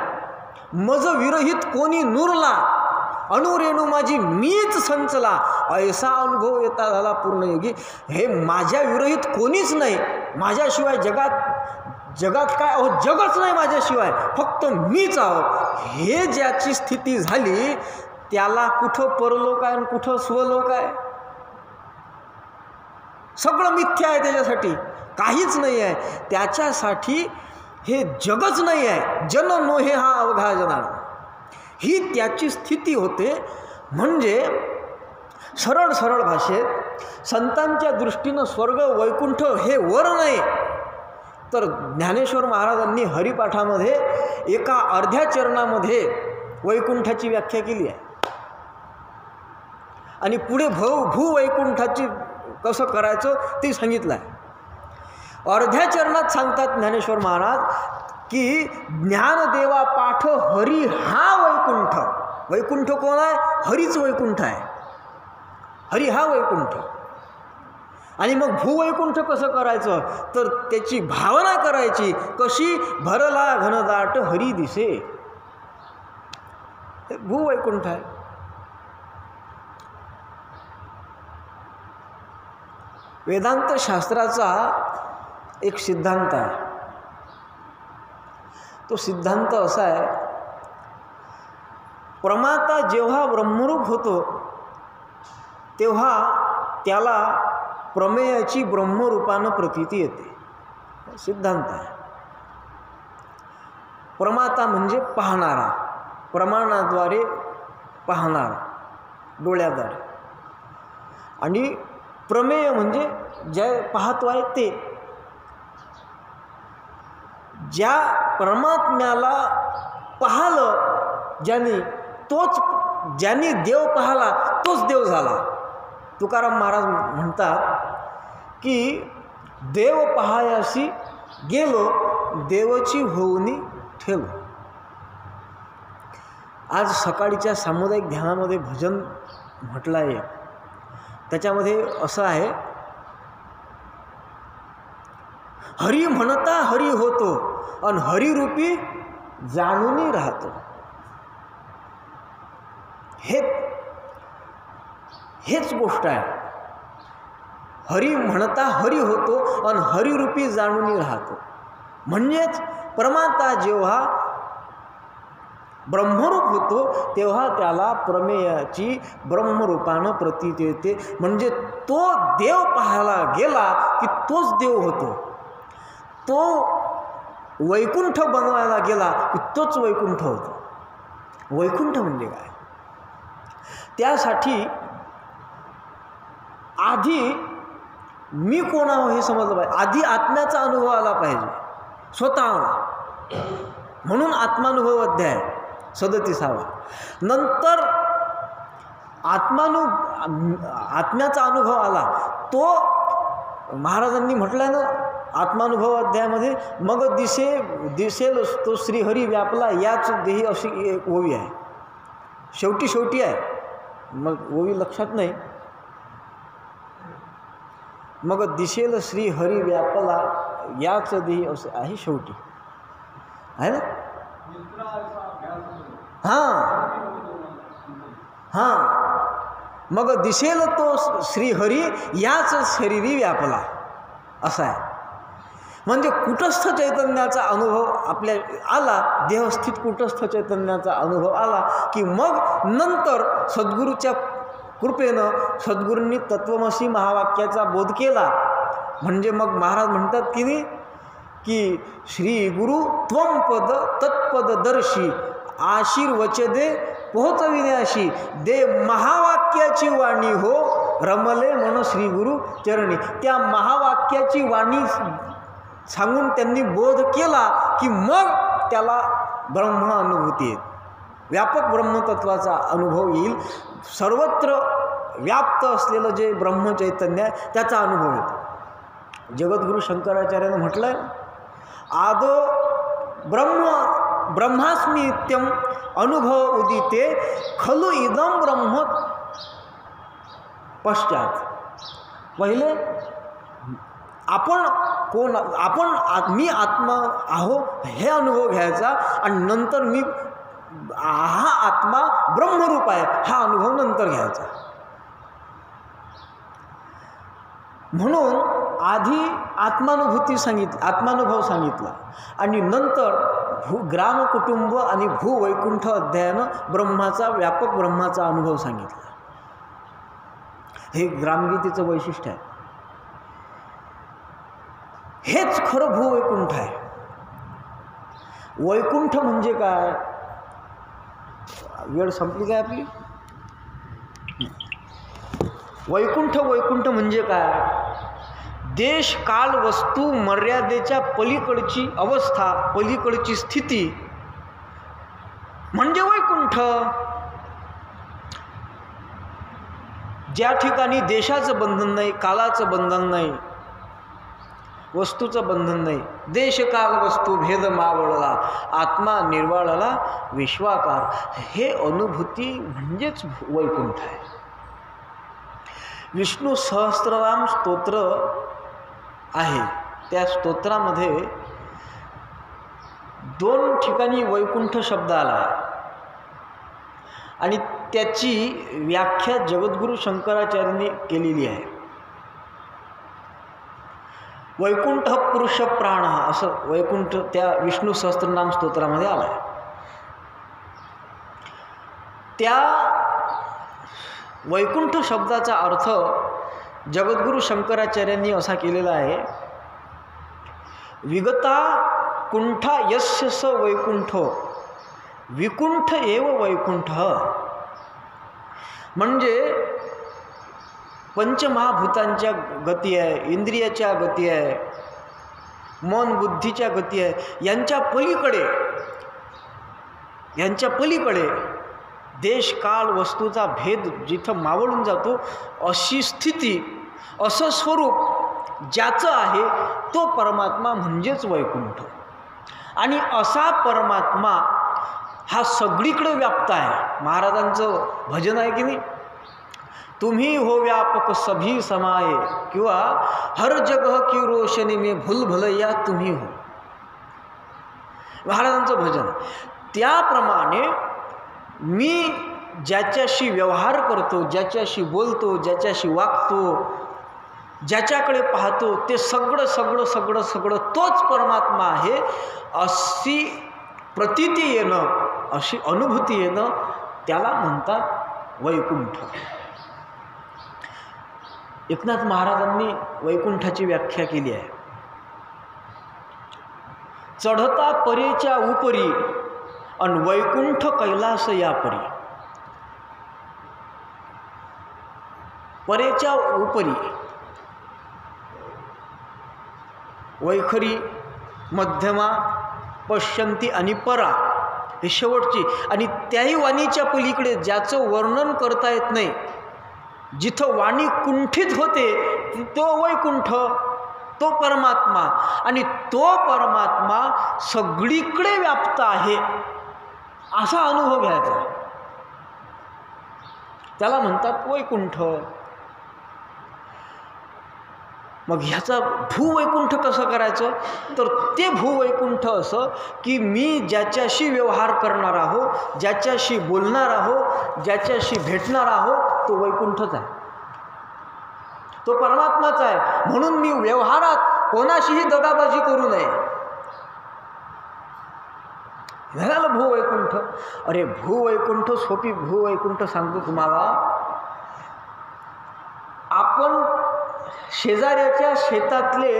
मज विरहित कोणी नुरला, अणुरेणू माझी मीच संचला, ऐसा अनुभव येता झाला पूर्णयोगी. हे माझ्या विरहित कोणीच नाही, माझ्याशिवाय जगात काय अहो जगच नाही माझ्याशिवाय, फक्त मीच आहो. हे ज्याची स्थिती झाली त्याला कुठं परलोक आहे आणि कुठं स्वलोक आहे. सगळं मिथ्या आहे, त्याच्यासाठी काहीच नाही आहे. त्याच्यासाठी हे जगच नाही आहे. जन नोहे हा अवघा जनार्दन, ही त्याची स्थिती होते. म्हणजे सरळ सरळ भाषेत संतांच्या दृष्टीनं स्वर्ग वैकुंठ हे वर नाही, तर ज्ञानेश्वर महाराजांनी हरिपाठामध्ये एका अर्ध्या चरणामध्ये वैकुंठाची व्याख्या केली आहे. आणि पुढे भूवैकुंठाची कसं करायचं ते सांगितलं आहे. अर्ध्या चरणात सांगतात ज्ञानेश्वर महाराज की ज्ञानदेवा पाठ हरी हा वैकुंठ. वैकुंठ कोण आहे, हरीच वैकुंठ आहे. हरी हा वैकुंठ. आणि मग भूवैकुंठ कसं करायचं, तर त्याची भावना करायची कशी, भरला घनदाट हरी दिसे, भूवैकुंठ आहे. वेदांत शास्त्राचा एक सिद्धांत आहे. तो सिद्धांत असा आहे, प्रमाता जेव्हा ब्रह्मरूप होतो तेव्हा त्याला प्रमेयाची ब्रह्मरूपानं प्रतीती येते. सिद्धांत आहे. प्रमाता म्हणजे पाहणारा, प्रमाणाद्वारे पाहणारा, डोळ्याद्वारे. आणि प्रमेय म्हणजे जे पाहतो आहे ते. ज्या परमात्म्याला पाहलं ज्यांनी देव पाहला तोच देव झाला. तुकाराम महाराज म्हणतात की देव पाहायासी गेलो, देवची होऊनी ठेलो. आज सकाळीच्या सामुदायिक ध्यानामध्ये भजन म्हटलं आहे, त्याच्यामध्ये असं आहे, हरी म्हणता हरी होतो आणि हरिरूपी जाणूनी राहतो. हेच गोष्ट आहे. हरी म्हणता हरी होतो आणि हरिरूपी जाणूनी राहतो. म्हणजेच परमात्मा जेव्हा ब्रह्मरूप होतो तेव्हा त्याला प्रमेयाची ब्रह्मरूपानं प्रतीत येते. म्हणजे तो देव पाहायला गेला की तोच देव होतो. तो वैकुंठ बनवायला गेला की तोच वैकुंठ होतो. वैकुंठ म्हणजे काय? त्यासाठी आधी मी कोण आहो हे समजलं पाहिजे. आधी आत्म्याचा अनुभव आला पाहिजे स्वतःला. म्हणून आत्मानुभव अध्याय 37. नंतर आत्म्याचा अनुभव आला, तो महाराजांनी म्हटलं ना आत्मानुभव अध्यायामध्ये, मग दिसेल तो श्रीहरी व्यापला याच देही, अशी एक ओवी आहे. शेवटी आहे, मग ओवी लक्षात नाही. मग दिसेल श्रीहरी व्यापला याच देही असं आहे शेवटी, आहे ना. हां, मग दिसेल तो श्रीहरी याच शरीरी व्यापला असा आहे. म्हणजे कुटस्थ चैतन्याचा अनुभव आपल्या आला, देहस्थित कुटस्थ चैतन्याचा अनुभव आला की मग नंतर सद्गुरूच्या कृपेनं सद्गुरूंनी तत्वमसी महावाक्याचा बोध केला. म्हणजे मग महाराज म्हणतात की नाही की श्री गुरु त्वम पद तत्पददर्शी आशीर्वचदे पोहोचविण्याशी दे महावाक्याची वाणी हो रमले मन श्री गुरु चरणी. त्या महावाक्याची वाणी सांगून त्यांनी बोध केला की मग त्याला ब्रह्म अनुभूती येईल, व्यापक ब्रह्मतत्वाचा अनुभव येईल. सर्वत्र व्याप्त असलेलं जे ब्रह्मचैतन्य आहे त्याचा अनुभव येतो. जगद्गुरु शंकराचार्यानं म्हटलं आहे, आदो ब्रह्मास्मित्यम अनुभव उदिते खलु इदम ब्रह्म पश्चात. पहिले मी आत्मा आहो हे अनुभव घ्यायचा आणि नंतर हा आत्मा ब्रह्मरूप आहे हा अनुभव नंतर घ्यायचा. म्हणून आधी आत्मानुभव सांगितला आणि नंतर ग्राम कुटुंब आणि भूवैकुंठ अध्यायानं व्यापक ब्रह्माचा अनुभव सांगितला. हे ग्रामगीतेचं वैशिष्ट्य आहे. हेच खरं भूवैकुंठ आहे. वैकुंठ म्हणजे काय? वेळ संपली काय आपली? वैकुंठ म्हणजे काय? देश काल वस्तू मर्यादेच्या पलीकडची अवस्था, पलीकडची स्थिती म्हणजे वैकुंठ. ज्या ठिकाणी देशाचं बंधन नाही, कालाचं बंधन नाही, वस्तूचं बंधन नाही, देश काल वस्तू भेद मावळला, आत्मा निर्वाळला विश्वाकार, हे अनुभूती म्हणजेच वैकुंठ आहे. विष्णू सहस्त्रनाम स्तोत्र आहे, त्या स्तोत्रामध्ये 2 ठिकाणी वैकुंठ शब्द आला आणि त्याची व्याख्या जगद्गुरु शंकराचार्यांनी केलेली आहे. वैकुंठ पुरुष प्राण असं वैकुंठ त्या विष्णू सहस्त्रनाम स्तोत्रामध्ये आला आहे. त्या वैकुंठ शब्दाचा अर्थ जगद्गुरु शंकराचार्यांनी असा केलेला आहे, विगता कुंठा यस्य स वैकुंठो विकुंठ एव वैकुंठ. म्हणजे पंचमहाभूतांच्या गती आहे, इंद्रियाच्या गती आहे, मन बुद्धीच्या गती आहे, यांच्या पलीकडे यांच्या पलीकडे देश काळ वस्तूचा भेद जिथं मावळून जातो अशी स्थिती, असं स्वरूप ज्याचं आहे तो परमात्मा म्हणजेच वैकुंठ. आणि असा परमात्मा हा सगळीकडे व्याप्त आहे. महाराजांचं भजन आहे की नाही, तुम्ही हो व्यापक सभी समाये, किंवा हर जगह की रोशनी में भूल भुलैया तुम्ही हो, महाराजांचं भजन. त्याप्रमाणे मी ज्याच्याशी व्यवहार करतो, ज्याच्याशी बोलतो, ज्याच्याशी वागतो, ज्याच्याकडे पाहतो ते सगळं सगळं सगळं सगळं तोच परमात्मा आहे अशी प्रतीती येणं, अशी अनुभूती येणं, त्याला म्हणतात वैकुंठ. एकनाथ महाराजांनी वैकुंठाची व्याख्या केली आहे. चढता परेच्या उपरी अन वैकुंठ कैलास या परी. परेच्या उपरी वैखरी, मध्यमा, पश्यंती आणि परा हे शेवटची. आणि त्याही वाणीच्या पलीकडे ज्याचं वर्णन करता येत नाही, जिथं वाणी कुंठित होते तो वैकुंठ, तो परमात्मा. आणि तो परमात्मा सगळीकडे व्याप्त आहे असा अनुभव घ्यायचा, त्याला म्हणतात वैकुंठ. मग ह्याचा भूवैकुंठ कसं करायचं, तर ते भूवैकुंठ असं की मी ज्याच्याशी व्यवहार करणार आहो, ज्याच्याशी बोलणार आहो, ज्याच्याशी भेटणार आहो, तो वैकुंठच आहे, तो परमात्माच आहे. म्हणून मी व्यवहारात कोणाशीही दगाबाजी करू नये. झालं भूवैकुंठ. अरे भूवैकुंठ सोपी भूवैकुंठ सांगतो तुम्हाला. आपण शेजाऱ्याच्या शेतातले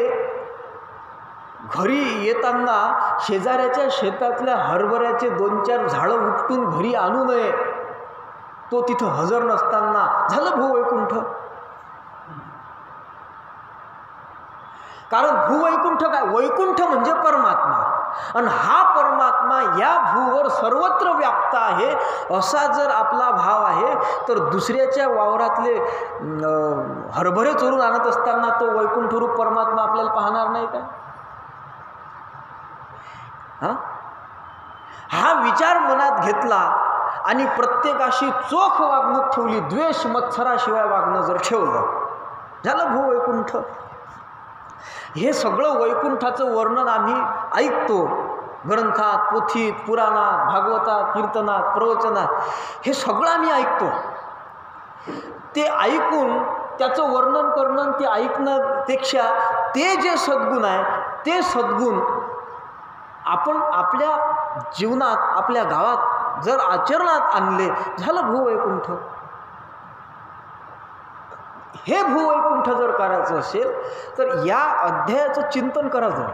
घरी येताना शेजाऱ्याच्या शेतातल्या हरभऱ्याचे 2-4 झाडं उपटून घरी आणू नये, तो तिथं हजर नसताना. झालं भूवैकुंठ. कारण भूवैकुंठ काय, वैकुंठ म्हणजे परमात्मा. आणि हा परमात्मा या भूवर सर्वत्र व्याप्त आहे असा जर आपला भाव आहे, तर दुसऱ्याच्या वावरातले हरभरे चोरून आणत असताना तो वैकुंठ रूप परमात्मा आपल्याला पाहणार नाही का? हा विचार मनात घेतला आणि प्रत्येकाशी चोख वागणूक ठेवली, द्वेष मत्सराशिवाय वागणं जर ठेवलं, झालं भूवैकुंठ. हे सगळं वैकुंठाचं वर्णन आम्ही ऐकतो ग्रंथात, पोथीत, पुराणात, भागवतात, कीर्तनात, प्रवचनात, हे सगळं आम्ही ऐकतो. ते ऐकून त्याचं वर्णन करणं, ते ऐकण्यापेक्षा ते जे सद्गुण आहे ते सद्गुण आपण आपल्या जीवनात, आपल्या गावात जर आचरणात आणले, झालं भूवैकुंठ. हे भूवैकुंठ जर करायचं असेल तर या अध्यायाचं चिंतन करायचं.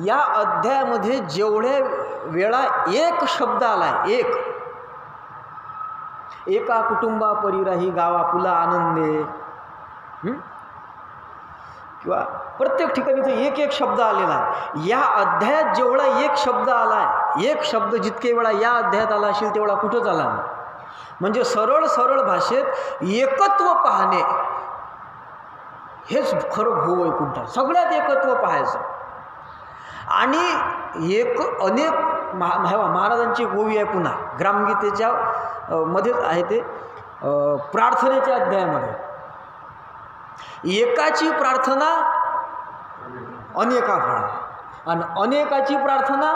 या अध्यायामध्ये जेवढ्या वेळा एक शब्द आलाय, एका कुटुंबा परिराही गावा पुला आनंदे, किंवा प्रत्येक ठिकाणी तो एक शब्द आलेला आहे. या अध्यायात जेवढा एक शब्द आलाय, एक शब्द जितके वेळा या अध्यायात आला असेल तेवढा कुठंच आला नाही. म्हणजे सरळ सरळ भाषेत एकत्व पाहणे हेच खरं भूवैकुंठ. सगळ्यात एकत्व पाहायचं. आणि अनेक महाराजांची ओवी आहे पुन्हा ग्रामगीतेच्या मध्येच आहे, ते प्रार्थनेच्या अध्यायामध्ये. एकाची प्रार्थना अनेका फळा, आणि अनेकाची प्रार्थना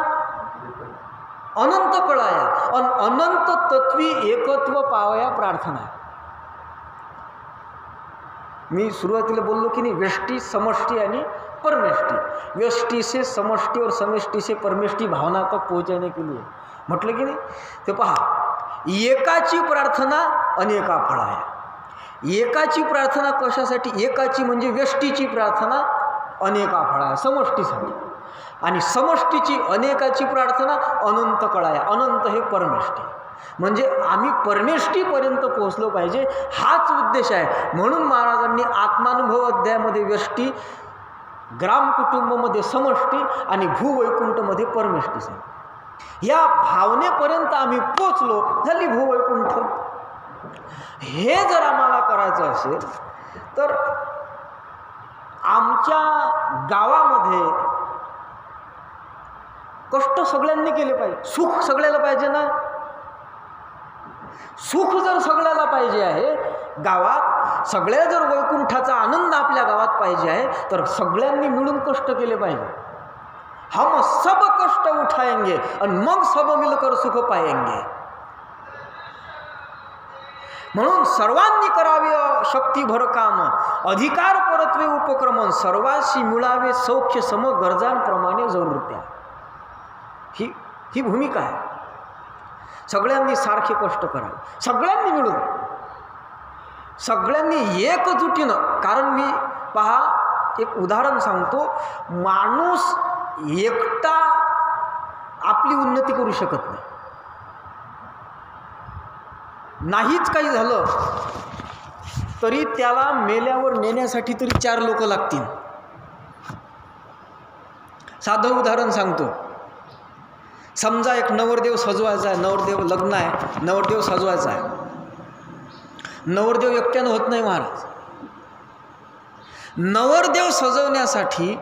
अनंत कळाया, आणि अनंत तत्वी एकत्व पावया प्रार्थना. मी सुरुवातीला बोललो की नाही, व्यष्टी, समष्टी आणि परमेष्टी. व्यष्टी से समष्टी और समष्टी से परमेष्टी भावना तक पोहोचने के लिए म्हटलं की नाही. ते पहा, एकाची प्रार्थना अनेका फळाया. एकाची प्रार्थना कशासाठी, एकाची म्हणजे व्यष्टीची प्रार्थना अनेका फळाया, समष्टीसाठी. आणि समष्टीची अनेकाची प्रार्थना अनंत कळाया. अनंत हे परमेष्टी. म्हणजे आम्ही परमेष्टीपर्यंत पोहोचलो पाहिजे, हाच उद्देश आहे. म्हणून महाराजांनी आत्मानुभव अध्यायामध्ये व्यष्टी, ग्राम कुटुंबमध्ये समष्टी आणि भूवैकुंठमध्ये परमेष्टी सांगितलं. या भावनेपर्यंत आम्ही पोचलो, झाली भूवैकुंठ. हे जर आम्हाला करायचं असेल तर आमच्या गावामध्ये कष्ट सगळ्यांनी केले पाहिजे. सुख सगळ्याला पाहिजे ना. सुख जर सगळ्याला पाहिजे आहे गावात, सगळ्या जर वैकुंठाचा आनंद आपल्या गावात पाहिजे आहे तर सगळ्यांनी मिळून कष्ट केले पाहिजे. हम सब कष्ट उठाएंगे आणि मग सब मिलकर सुख पाएंगे. म्हणून सर्वांनी करावे शक्तीभर काम, अधिकार परत्वे उपक्रमण, सर्वांशी मिळावे सौख्य सम, गरजांप्रमाणे जरूरत्या. ही भूमिका आहे. सगळ्यांनी सारखे कष्ट करावे, सगळ्यांनी मिळून, सगळ्यांनी एकजुटीनं. कारण मी पहा एक उदाहरण सांगतो. माणूस एकटा आपली उन्नती करू शकत नाही. नाहीच काही झालं तरी त्याला मेल्यावर नेण्यासाठी तरी 4 लोक लागतील. साधं उदाहरण सांगतो. समजा एक नवरदेव सजवायचा आहे, नवरदेव लग्न आहे, नवरदेव सजवायचा आहे. नवरदेव एकट्यानं होत नाही महाराज. नवरदेव सजवण्यासाठी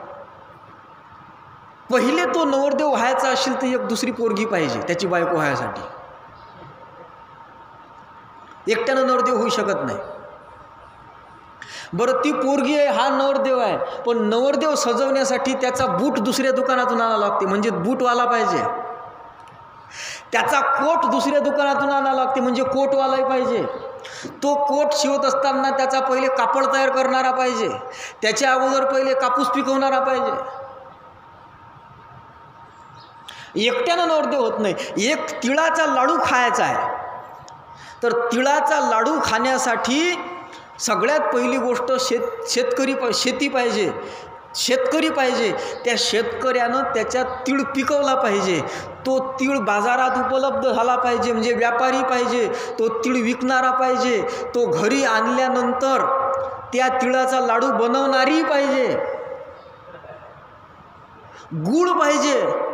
पहिले तो नवरदेव व्हायचा असेल तर एक दुसरी पोरगी पाहिजे त्याची बायको व्हायसाठी. एकट्यानं नवरदेव होऊ शकत नाही. बरं ती पोरगी आहे, हा नवरदेव आहे, पण नवरदेव सजवण्यासाठी त्याचा बूट दुसऱ्या दुकानातून आणावा लागते, म्हणजे बूटवाला पाहिजे. त्याचा कोट दुसऱ्या दुकानातून आणावा लागते, म्हणजे कोटवालाही पाहिजे. तो कोट शिवत असताना त्याचा पहिले कापड तयार करणारा पाहिजे, त्याच्या अगोदर पहिले कापूस पिकवणारा पाहिजे. एकट्यानं नवरदेव होत नाही. एक तिळाचा लाडू खायचा आहे तर तिळाचा लाडू खाण्यासाठी सगळ्यात पहिली गोष्ट शेती पाहिजे, शेतकरी पाहिजे. त्या शेतकऱ्यानं त्याच्या तीळ पिकवला पाहिजे. तो तीळ बाजारात उपलब्ध झाला पाहिजे, म्हणजे व्यापारी पाहिजे. तो तीळ विकणारा पाहिजे. तो घरी आणल्यानंतर त्या तिळाचा लाडू बनवणारी पाहिजे. गूळ पाहिजे.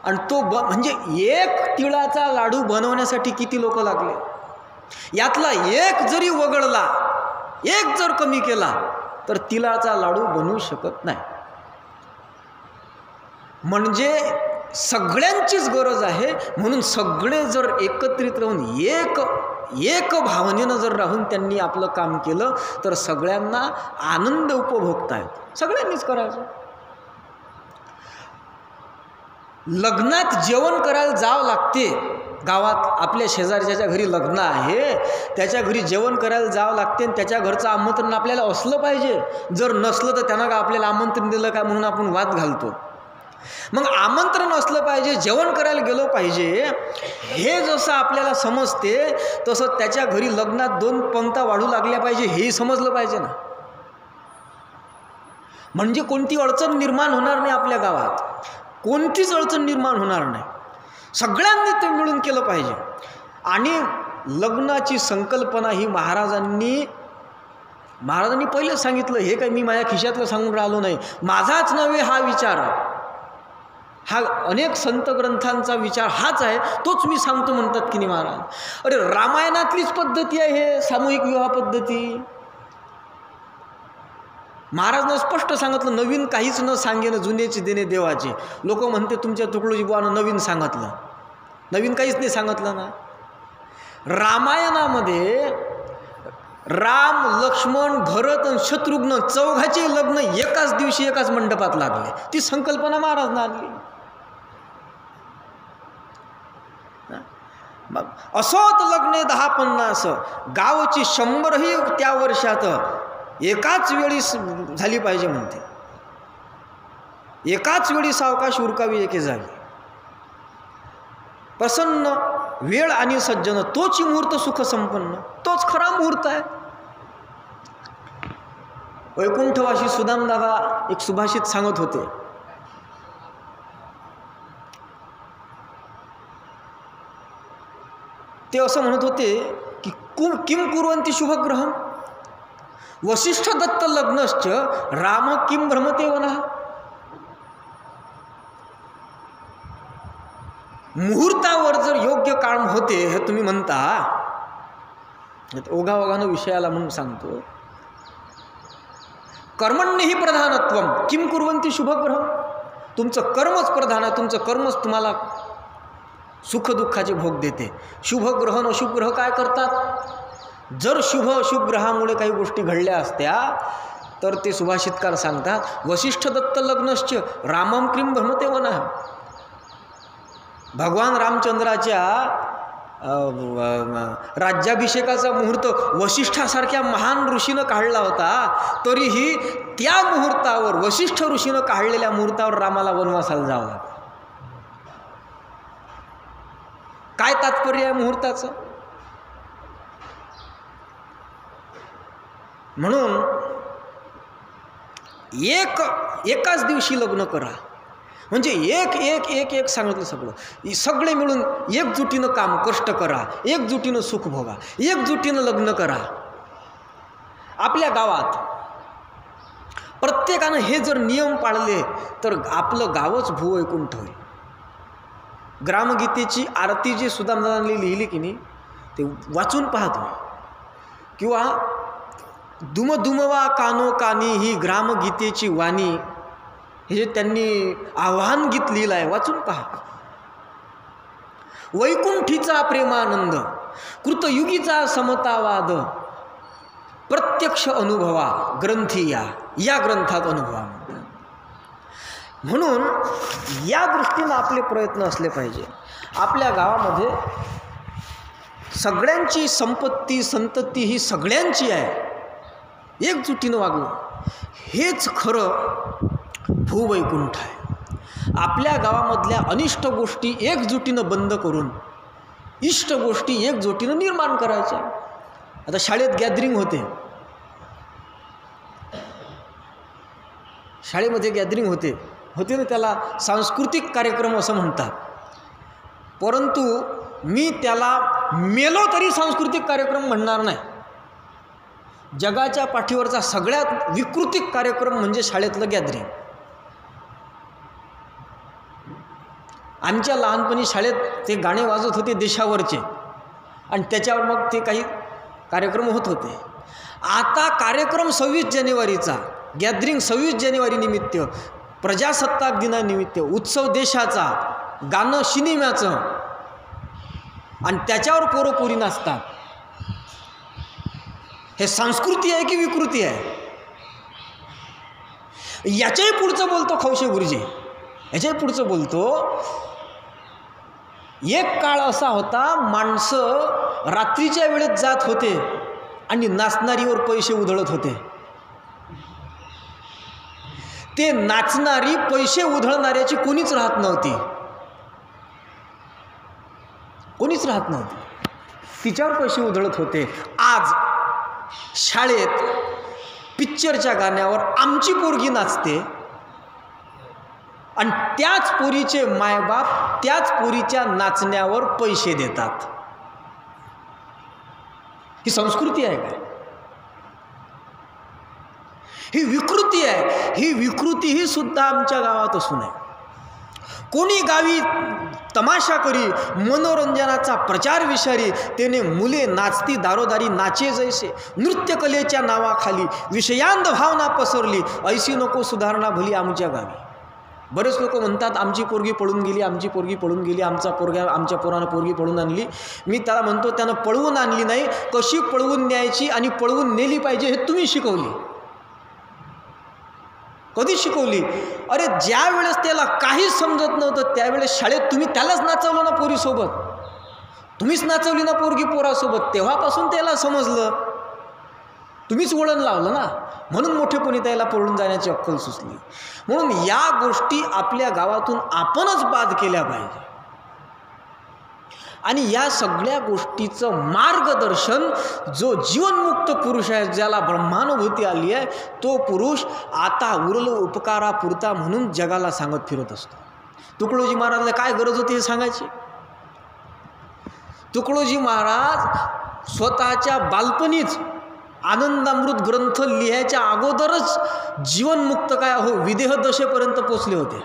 आणि तो म्हणजे एक तिळाचा लाडू बनवण्यासाठी किती लोक लागले. यातला एक जरी वगळला, एक जर कमी केला तर तिळाचा लाडू बनवू शकत नाही. म्हणजे सगळ्यांचीच गरज आहे. म्हणून सगळे जर एकत्रित राहून एक भावनेनं जर राहून त्यांनी आपलं काम केलं तर सगळ्यांना आनंद उपभोगता येतो. सगळ्यांनीच करायचं. लग्नात जेवण करायला जावं लागते. गावात आपल्या शेजारच्या घरी लग्न आहे, त्याच्या घरी जेवण करायला जावं लागते आणि त्याच्या घरचं आमंत्रण आपल्याला असलं पाहिजे. जर नसलं तर त्यानं का आपल्याला आमंत्रण दिलं का म्हणून आपण वाद घालतो. मग आमंत्रण असलं पाहिजे, जेवण करायला गेलो पाहिजे, हे जसं आपल्याला समजते तसं त्याच्या घरी लग्नात 2 पंक्त्या वाढू लागल्या पाहिजे हेही समजलं पाहिजे ना. म्हणजे कोणती अडचण निर्माण होणार नाही आपल्या गावात, कोणतीच अडचण निर्माण होणार नाही. सगळ्यांनी ते मिळून केलं पाहिजे. आणि लग्नाची संकल्पना ही महाराजांनी पहिले सांगितलं. हे काही मी माझ्या खिशातलं सांगून राहिलो नाही, माझाच नव्हे हा विचार, हा अनेक संत ग्रंथांचा विचार हाच आहे, तोच मी सांगतो म्हणतात की नाही महाराज. अरे रामायणातलीच पद्धती आहे हे सामूहिक विवाह पद्धती. महाराजनं स्पष्ट सांगितलं, नवीन काहीच न सांगेन जुन्याचे देणे देवाचे. लोक म्हणते तुमच्या तुकडोजी बुवानं नवीन सांगितलं. नवीन काहीच नाही सांगितलं ना. रामायणामध्ये राम, लक्ष्मण, भरत आणि शत्रुघ्न चौघाचे लग्न एकाच दिवशी एकाच मंडपात लागले. ती संकल्पना महाराजनं आणली. असोत लग्ने 10-50, गावची 100ही त्या वर्षात एकाच वेळी झाली पाहिजे म्हणते. एकाच वेळी सावकाश उरकावी एके जागी. प्रसन्न वेळ आणि सज्जन तोच मुहूर्त सुख संपन्न, तोच खरा मुहूर्त आहे. वैकुंठवासी सुदामदादा एक सुभाषित सांगत होते. ते असं म्हणत होते की किम कुर्वन्ति शुभग्रहम वसिष्ठ दत्त लग्नश्च राम किम भ्रमते वनः. मुहूर्तावर जर योग्य काळ होते हे तुम्ही म्हणता, ओघाओघानं विषयाला म्हणून सांगतो, कर्मण्यहि प्रधानत्वम किम कुर्वन्ति शुभग्रह, तुमचं कर्मच प्रधान आहे, तुमचं कर्मच तुम्हाला सुखदुःखाचे भोग देते. शुभग्रह आणि अशुभ ग्रह काय करतात? जर शुभ अशुभ ग्रहामुळे काही गोष्टी घडल्या असत्या तर ते सुभाषितकार सांगतात वसिष्ठ दत्त लग्नश्च रामम क्रीम भ्रमते वनः. भगवान रामचंद्राच्या राज्याभिषेकाचा मुहूर्त वसिष्ठासारख्या महान ऋषीनं काढला होता, तरीही त्या मुहूर्तावर, वसिष्ठ ऋषीनं काढलेल्या मुहूर्तावर रामाला वनवासाला जावं लागलं. काय तात्पर्य आहे मुहूर्ताचं? म्हणून एकाच दिवशी लग्न करा, म्हणजे एक सांगितलं सगळं. सगळे मिळून एकजुटीनं काम कष्ट करा, एकजुटीनं सुख भोगा, एकजुटीनं लग्न करा. आपल्या गावात प्रत्येकानं हे जर नियम पाळले तर आपलं गावच भूवैकुंठ होईल. ग्रामगीतेची आरती जी सुदामदादांनी लिहिली की नाही ते वाचून पाहतो, किंवा दुमदुमवा कानो कानी ही ग्रामगीतेची वाणी, हे जे त्यांनी आव्हान गीत लिहिलं आहे वाचून पहा. वैकुंठीचा प्रेमानंद, कृतयुगीचा समतावाद, प्रत्यक्ष अनुभवा ग्रंथी या ग्रंथात अनुभवा. म्हणून या दृष्टीनं आपले प्रयत्न असले पाहिजे. आपल्या गावामध्ये सगळ्यांची संपत्ती संतती ही सगळ्यांची आहे, एकजुटीनं वागणं हेच खरं भूवैकुंठ आहे. आपल्या गावामधल्या अनिष्ट गोष्टी एकजुटीनं बंद करून इष्ट गोष्टी एकजुटीनं निर्माण करायच्या. आता शाळेत गॅदरिंग होते, शाळेमध्ये गॅदरिंग होते ना, त्याला सांस्कृतिक कार्यक्रम असं म्हणतात. परंतु मी त्याला मेलो तरी सांस्कृतिक कार्यक्रम म्हणणार नाही. जगाच्या पाठीवरचा सगळ्यात विकृतिक कार्यक्रम म्हणजे शाळेतलं गॅदरिंग. आमच्या लहानपणी शाळेत ते गाणे वाजत होते देशावरचे, आणि त्याच्यावर मग ते काही कार्यक्रम होत होते. आता कार्यक्रम 26 जानेवारीचा, गॅदरिंग 26 जानेवारी निमित्त, प्रजासत्ताक दिनानिमित्त, उत्सव देशाचा, गाणं सिनेमाचं, आणि त्याच्यावर पोरपोरी नाचतात. हे संस्कृती आहे की विकृती आहे? याच्याही पुढचं बोलतो खवशे गुरुजी, याच्याही पुढचं बोलतो, एक काळ असा होता माणसं रात्रीच्या वेळेत जात होते आणि नाचणारीवर पैसे उधळत होते. ते नाचणारी पैसे उधळणाऱ्याची कोणीच राहत नव्हती, कोणीच राहत नव्हती, तिच्यावर पैसे उधळत होते. आज शाळेत पिक्चरच्या गाण्यावर आमची पोरगी नाचते, आणि त्याच पोरीचे मायबाप त्याच पोरीच्या नाचण्यावर पैसे देतात. ही संस्कृती आहे काय? ही विकृती आहे. ही विकृती ही सुद्धा आमच्या गावात असू नये. कोणी गावी तमाशा करी, मनोरंजनाचा प्रचार विषारी, त्याने मुले नाचती दारोदारी नाचे जैसे, नृत्यकलेच्या नावाखाली विषयांत भावना पसरली, ऐशी नको सुधारणा भली आमच्या गावी. बरेच लोक म्हणतात आमची पोरगी पळून गेली, आमची पोरगी पळून गेली, आमच्या पोरानं पोरगी पळून आणली. मी त्याला म्हणतो त्यानं पळवून आणली नाही, कशी पळवून न्यायची आणि पळवून नेली पाहिजे हे तुम्ही शिकवली. कधी शिकवली? अरे ज्या वेळेस त्याला काहीच समजत नव्हतं त्यावेळेस शाळेत तुम्ही त्यालाच नाचवलं ना पोरीसोबत, तुम्हीच नाचवली ना पोरगी पोरासोबत, तेव्हापासून त्याला समजलं, तुम्हीच वळण लावलं ना, म्हणून मोठेपणी त्याला पळून जाण्याची अक्कल सुचली. म्हणून या गोष्टी आपल्या गावातून आपणच बाद केल्या पाहिजे. आणि या सगळ्या गोष्टीचं मार्गदर्शन जो जीवनमुक्त पुरुष आहे, ज्याला ब्रह्मानुभूती आली आहे, तो पुरुष आता उरलो उपकारापुरता म्हणून जगाला सांगत फिरत असतो. तुकडोजी महाराजला काय गरज होती हे सांगायची? तुकडोजी महाराज स्वतःच्या बालपणीच आनंदामृत ग्रंथ लिहायच्या अगोदरच जीवनमुक्त काय हो विदेह दशेपर्यंत पोचले होते,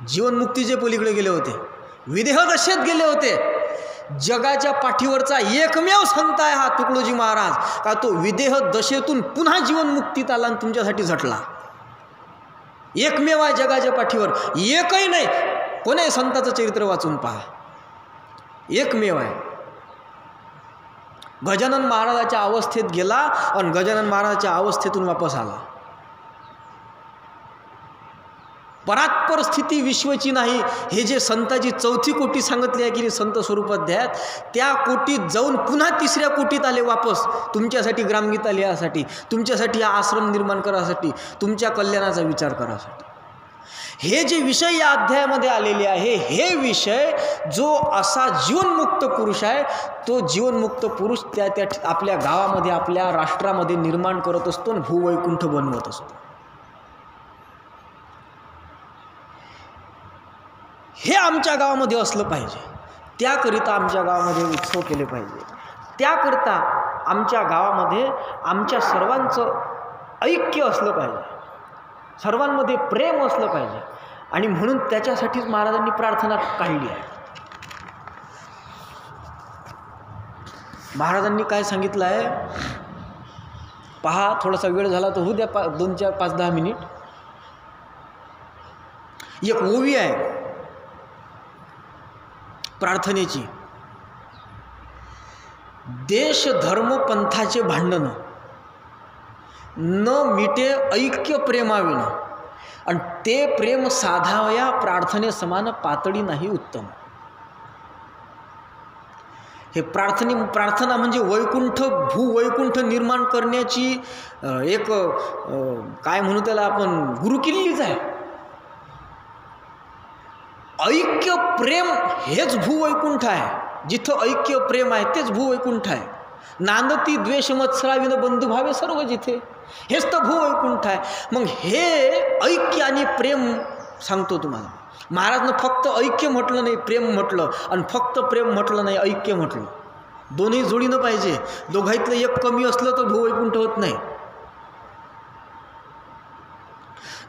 जीवनमुक्तीचे पलीकडे गेले होते. विदेहदशेत गेले होते. जगाच्या पाठीवरचा एकमेव संत आहे हा तुकडोजी महाराज, का तो विदेह दशेतून पुन्हा जीवनमुक्तीत आला आणि तुमच्यासाठी झटला. एकमेव आहे जगाच्या पाठीवर, एकही नाही. कोणी संताचं चरित्र वाचून पहा, एकमेव आहे. गजानन महाराजाच्या अवस्थेत गेला आणि गजानन महाराजाच्या अवस्थेतून वापस आला. परात्पर स्थिती विश्वची नाही, हे जे संताची चौथी कोटी सांगितली आहे की संत स्वरूपाध्यायात, त्या कोटीत जाऊन पुन्हा तिसऱ्या कोटीत आले वापस, तुमच्यासाठी ग्रामगीता लिहासाठी, तुमच्यासाठी हा आश्रम निर्माण करासाठी, तुमच्या कल्याणाचा विचार करासाठी. हे जे विषय या अध्यायामध्ये आलेले आहे, हे विषय जो असा जीवनमुक्त पुरुष आहे, तो जीवनमुक्त पुरुष त्या आपल्या गावामध्ये, आपल्या राष्ट्रामध्ये निर्माण करत असतो आणि भूवैकुंठ बनवत असतो. हे आमच्या गावामध्ये असलं पाहिजे. त्याकरिता आमच्या गावामध्ये उत्सव केले पाहिजे. त्याकरिता आमच्या गावामध्ये आमच्या सर्वांचं ऐक्य असलं पाहिजे, सर्वांमध्ये प्रेम असलं पाहिजे. आणि म्हणून त्याच्यासाठीच महाराजांनी प्रार्थना काढली आहे. महाराजांनी काय सांगितलं आहे पहा, थोडासा वेळ झाला तर होऊ द्या, 2, 4, 5, 10 मिनिट. एक ओवी आहे प्रार्थनेची. देश धर्म पंथाचे भांडण न मिटे ऐक्य प्रेमाविन, आणि ते प्रेम साधावया प्रार्थने समान पातळी नाही उत्तम. हे प्रार्थना म्हणजे वैकुंठ, भूवैकुंठ निर्माण करण्याची एक काय म्हणू त्याला आपण, गुरुकिल्लीच आहे. ऐक्य प्रेम हेच भूवैकुंठ आहे. जिथं ऐक्य प्रेम आहे तेच भूवैकुंठ आहे. नांदती द्वेष मत्सराविन बंधुभावे सर्व जिथे, हेच तर भूवैकुंठ आहे. मग हे ऐक्य आणि प्रेम सांगतो तुम्हाला. महाराजनं फक्त ऐक्य म्हटलं नाही, प्रेम म्हटलं, आणि फक्त प्रेम म्हटलं नाही, ऐक्य म्हटलं. दोन्ही जोडीनं पाहिजे. दोघांतलं एक कमी असलं तर भूवैकुंठ होत नाही.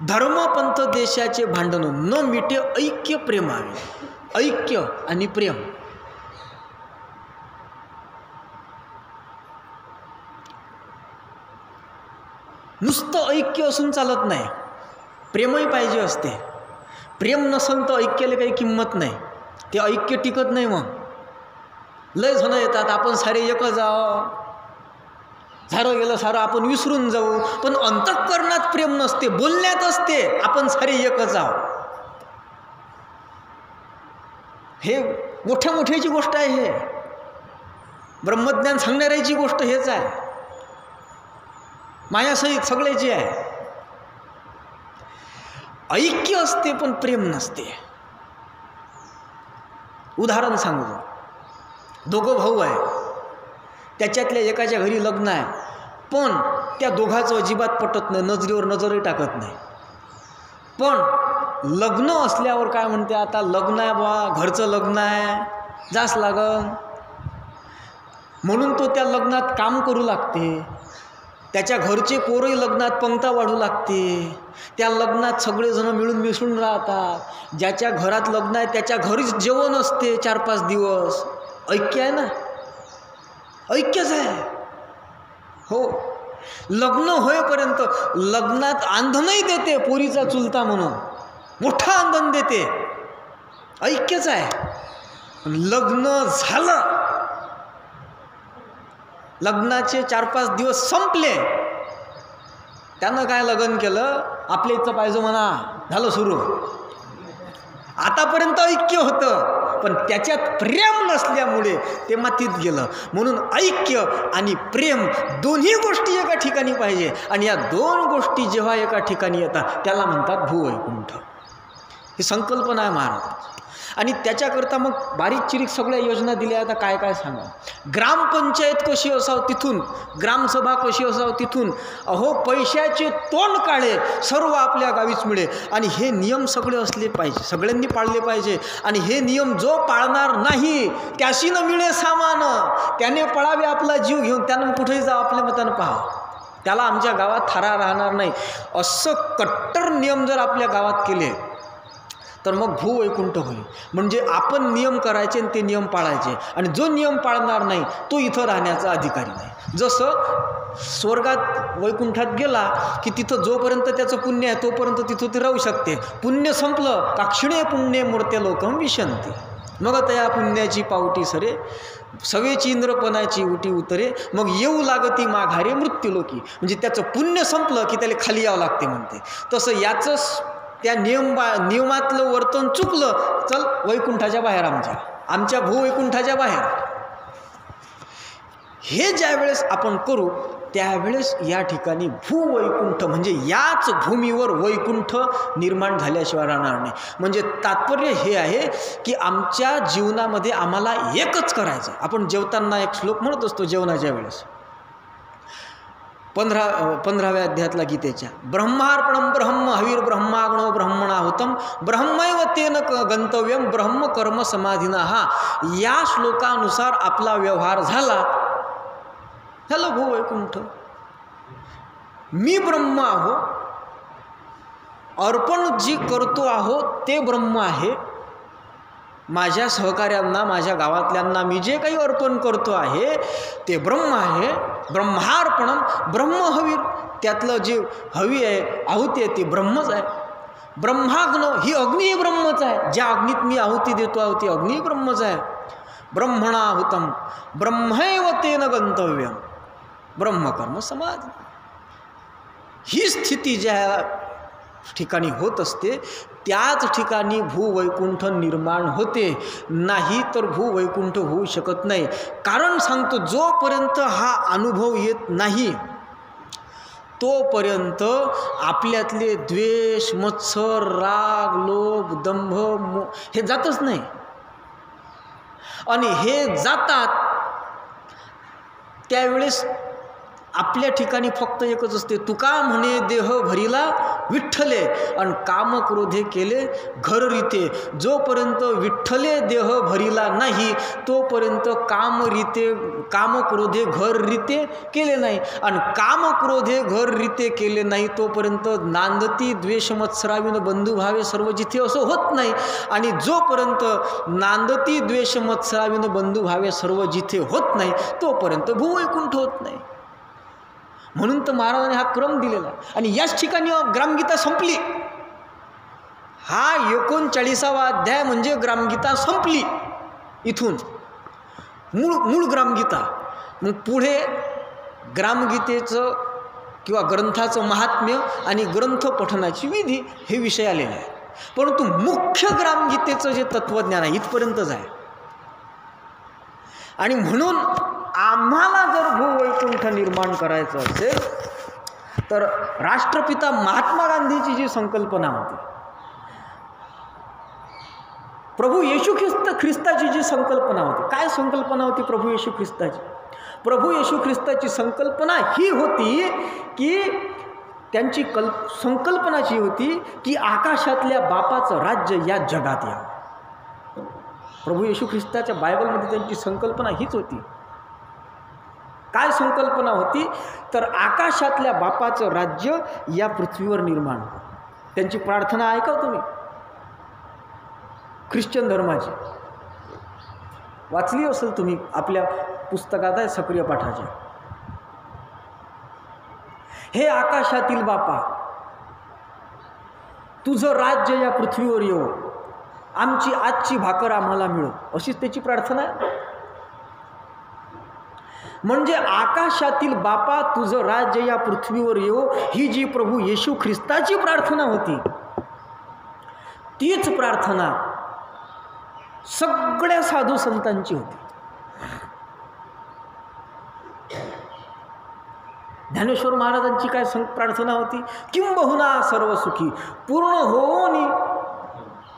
धर्मपंथ देशाचे भांडण न मिटे ऐक्य प्रेमावे. ऐक्य आणि प्रेम, नुसतं ऐक्य असून चालत नाही, प्रेमही पाहिजे असते. प्रेम नसेल तर ऐक्याला काही किंमत नाही, ते ऐक्य टिकत नाही. मग लय जण येतात, आपण सारे एक जावं, झालं गेलं सारं आपण विसरून जाऊ, पण अंतःकरणात प्रेम नसते, बोलण्यात असते, आपण सारे एकच आहोत. हे मोठ्या मोठ्याची गोष्ट आहे. हे ब्रह्मज्ञान सांगणाऱ्याची गोष्ट हेच आहे. मायासहित सगळ्याची आहे. ऐक्य असते पण प्रेम नसते. उदाहरण सांगतो. दोघं भाऊ आहे, त्याच्यातल्या एकाच्या घरी लग्न आहे, पण त्या दोघांचं अजिबात पटत नाही, नजरेवर नजरही टाकत नाही. पण लग्न असल्यावर काय म्हणते, आता लग्न आहे बा, घरचं लग्न आहे, जास लागन, म्हणून तो त्या लग्नात काम करू लागते. त्याच्या घरचे पोरही लग्नात पंक्ता वाढू लागते. त्या लग्नात सगळेजण मिळून मिसळून राहतात. ज्याच्या घरात लग्न आहे त्याच्या घरीच जेवण असते 4-5 दिवस. ऐक्य आहे ना, ऐक्यच आहे. हो, लग्न होईपर्यंत लग्नात आंधणही देते, पोरीचा चुलता म्हणून मोठा आंधण देते, ऐक्यच आहे. लग्न झालं, लग्नाचे 4-5 दिवस संपले, त्यानं काय लग्न केलं, आपल्या इथं पाहिजे म्हणा, झालं सुरू. आतापर्यंत ऐक्य होतं, पण त्याच्यात प्रेम नसल्यामुळे ते मातीत गेलं. म्हणून ऐक्य आणि प्रेम दोन्ही गोष्टी एका ठिकाणी पाहिजे. आणि या दोन गोष्टी जेव्हा एका ठिकाणी येतात त्याला म्हणतात भूवैकुंठ. ही संकल्पना आहे महाराज. आणि त्याच्याकरता मग बारीक चिरीक सगळ्या योजना दिल्या. आता काय काय सांगा. ग्रामपंचायत कशी असावं तिथून, ग्रामसभा कशी असावं तिथून. अहो, पैशाचे तोंड काळे सर्व आपल्या गावीच मिळे. आणि हे नियम सगळे असले पाहिजे, सगळ्यांनी पाळले पाहिजे. आणि हे नियम जो पाळणार नाही त्याशी न मिळे सामान, त्याने पळावे आपला जीव घेऊन. त्यानं कुठेही जावं, आपल्या मतानं पहा, त्याला आमच्या गावात थारा राहणार नाही. असं कट्टर नियम जर आपल्या गावात केले तर मग भूवैकुंठ होईल. म्हणजे आपण नियम करायचे आणि ते नियम पाळायचे, आणि जो नियम पाळणार नाही तो इथं राहण्याचा अधिकारी नाही. जसं स्वर्गात वैकुंठात गेला की तिथं जोपर्यंत त्याचं पुण्य आहे तोपर्यंत तिथं ते राहू शकते. पुण्य संपलं का क्षिणे पुण्य मूर्त्य लोकम विशंती. मग त्या पुण्याची पावटी सरे, सवेची इंद्रपणाची उटी उतरे, मग येऊ लागती माघारे मृत्यूलोकी. म्हणजे त्याचं पुण्य संपलं की त्याला खाली यावं लागते म्हणते. तसं याचं त्या नियमातलं वर्तन चुकलं, चल वैकुंठाच्या बाहेर, आमच्या भूवैकुंठाच्या बाहेर. हे ज्या वेळेस आपण करू त्यावेळेस या ठिकाणी भूवैकुंठ म्हणजे याच भूमीवर वैकुंठ निर्माण झाल्याशिवाय राहणार नाही. म्हणजे तात्पर्य हे आहे की आमच्या जीवनामध्ये आम्हाला एकच करायचं. आपण जेवताना एक श्लोक म्हणत असतो जेवणाच्या वेळेस, 15व्या अध्यायातला गीतेच्या, ब्रह्मार्पणम ब्रह्म हवीर ब्रह्माग्नो ब्रह्मणाहुतम ब्रह्मैव तेन गंतव्यम ब्रह्म कर्म समाधीना. हा या श्लोकानुसार आपला व्यवहार झाला भूवैकुंठ. मी ब्रह्म आहो, अर्पण जी करतो आहो ते ब्रह्म आहे. माझ्या सहकाऱ्यांना, माझ्या गावातल्यांना मी जे काही अर्पण करतो आहे ते ब्रह्म आहे. ब्रह्मार्पणम ब्रह्महवीर, त्यातलं जे हवी आहे आहुती आहे ती ब्रह्मच आहे. ब्रह्माग्नो ही अग्नी ब्रह्मच आहे. ज्या अग्नीत मी आहुती देतो आहो ती अग्नी ब्रह्मच आहे. ब्रह्मणाहुतम ब्रह्मैव तेन गंतव्यम ब्रह्मकर्म समाधी. ही स्थिती ज्या ठिकाणी होत असते त्याच ठिकाणी भूवैकुंठ निर्माण होते. नाही तर भूवैकुंठ होऊ शकत नाही. कारण सांगतो, जोपर्यंत हा अनुभव येत नाही तोपर्यंत आपल्यातले द्वेष, मत्सर, राग, लोभ, दंभ, मोह हे जातच नाही. आणि हे जातात त्यावेळेस आपल्या ठिकाणी फक्त एकच असते, तुका म्हणे देह भरिला विठ्ठले आणि काम क्रोधे केले घर रीते. जोपर्यंत विठ्ठले देह भरिला नाही तोपर्यंत काम क्रोधे घर रीते केले नाही, आणि काम क्रोधे घर रीते केले नाही तोपर्यंत नांदती द्वेष मत्सराविन बंधुभावे सर्व जिथे असं होत नाही. आणि जोपर्यंत नांदती द्वेष मत्सराविन बंधुभावे सर्व जिथे होत नाही तोपर्यंत भूवैकुंठ होत नाही. म्हणून तर महाराजांनी हा क्रम दिलेला. आणि याच ठिकाणी ग्रामगीता संपली. हा 39वा अध्याय म्हणजे ग्रामगीता संपली. इथून मूळ ग्रामगीता. मग पुढे ग्रामगीतेचं किंवा ग्रंथाचं महात्म्य आणि ग्रंथ पठणाची विधी हे विषय आलेले आहे. परंतु मुख्य ग्रामगीतेचं जे तत्त्वज्ञान आहे इथपर्यंतच आहे. आणि म्हणून आम्हाला जर भूवैकुंठ निर्माण करायचं असेल तर राष्ट्रपिता महात्मा गांधीची जी संकल्पना होती, प्रभू येशू ख्रिस्ताची जी संकल्पना होती, काय संकल्पना होती प्रभू येशू ख्रिस्ताची? प्रभू येशू ख्रिस्ताची संकल्पना ही होती की त्यांची संकल्पनाची होती की आकाशातल्या बापाचं राज्य या जगात यावं. प्रभू येशू ख्रिस्ताच्या बायबलमध्ये त्यांची संकल्पना हीच होती. काय संकल्पना होती? तर आकाशातल्या बापाचं राज्य या पृथ्वीवर निर्माण हो. त्यांची प्रार्थना ऐका तुम्ही, ख्रिश्चन धर्माची वाचली असेल तुम्ही, आपल्या पुस्तकात आहे सक्रिय पाठाच्या. हे आकाशातील बापा, तुझं राज्य या पृथ्वीवर येवो, आमची आजची भाकर आम्हाला मिळो, अशीच त्याची प्रार्थना आहे. म्हणजे आकाशातील बापा तुझं राज्य या पृथ्वीवर येवो ही जी प्रभू येशू ख्रिस्ताची प्रार्थना होती, तीच प्रार्थना सगळ्या साधू संतांची होती. ज्ञानेश्वर महाराजांची काय प्रार्थना होती? किंबहुना सर्व सुखी पूर्ण होनी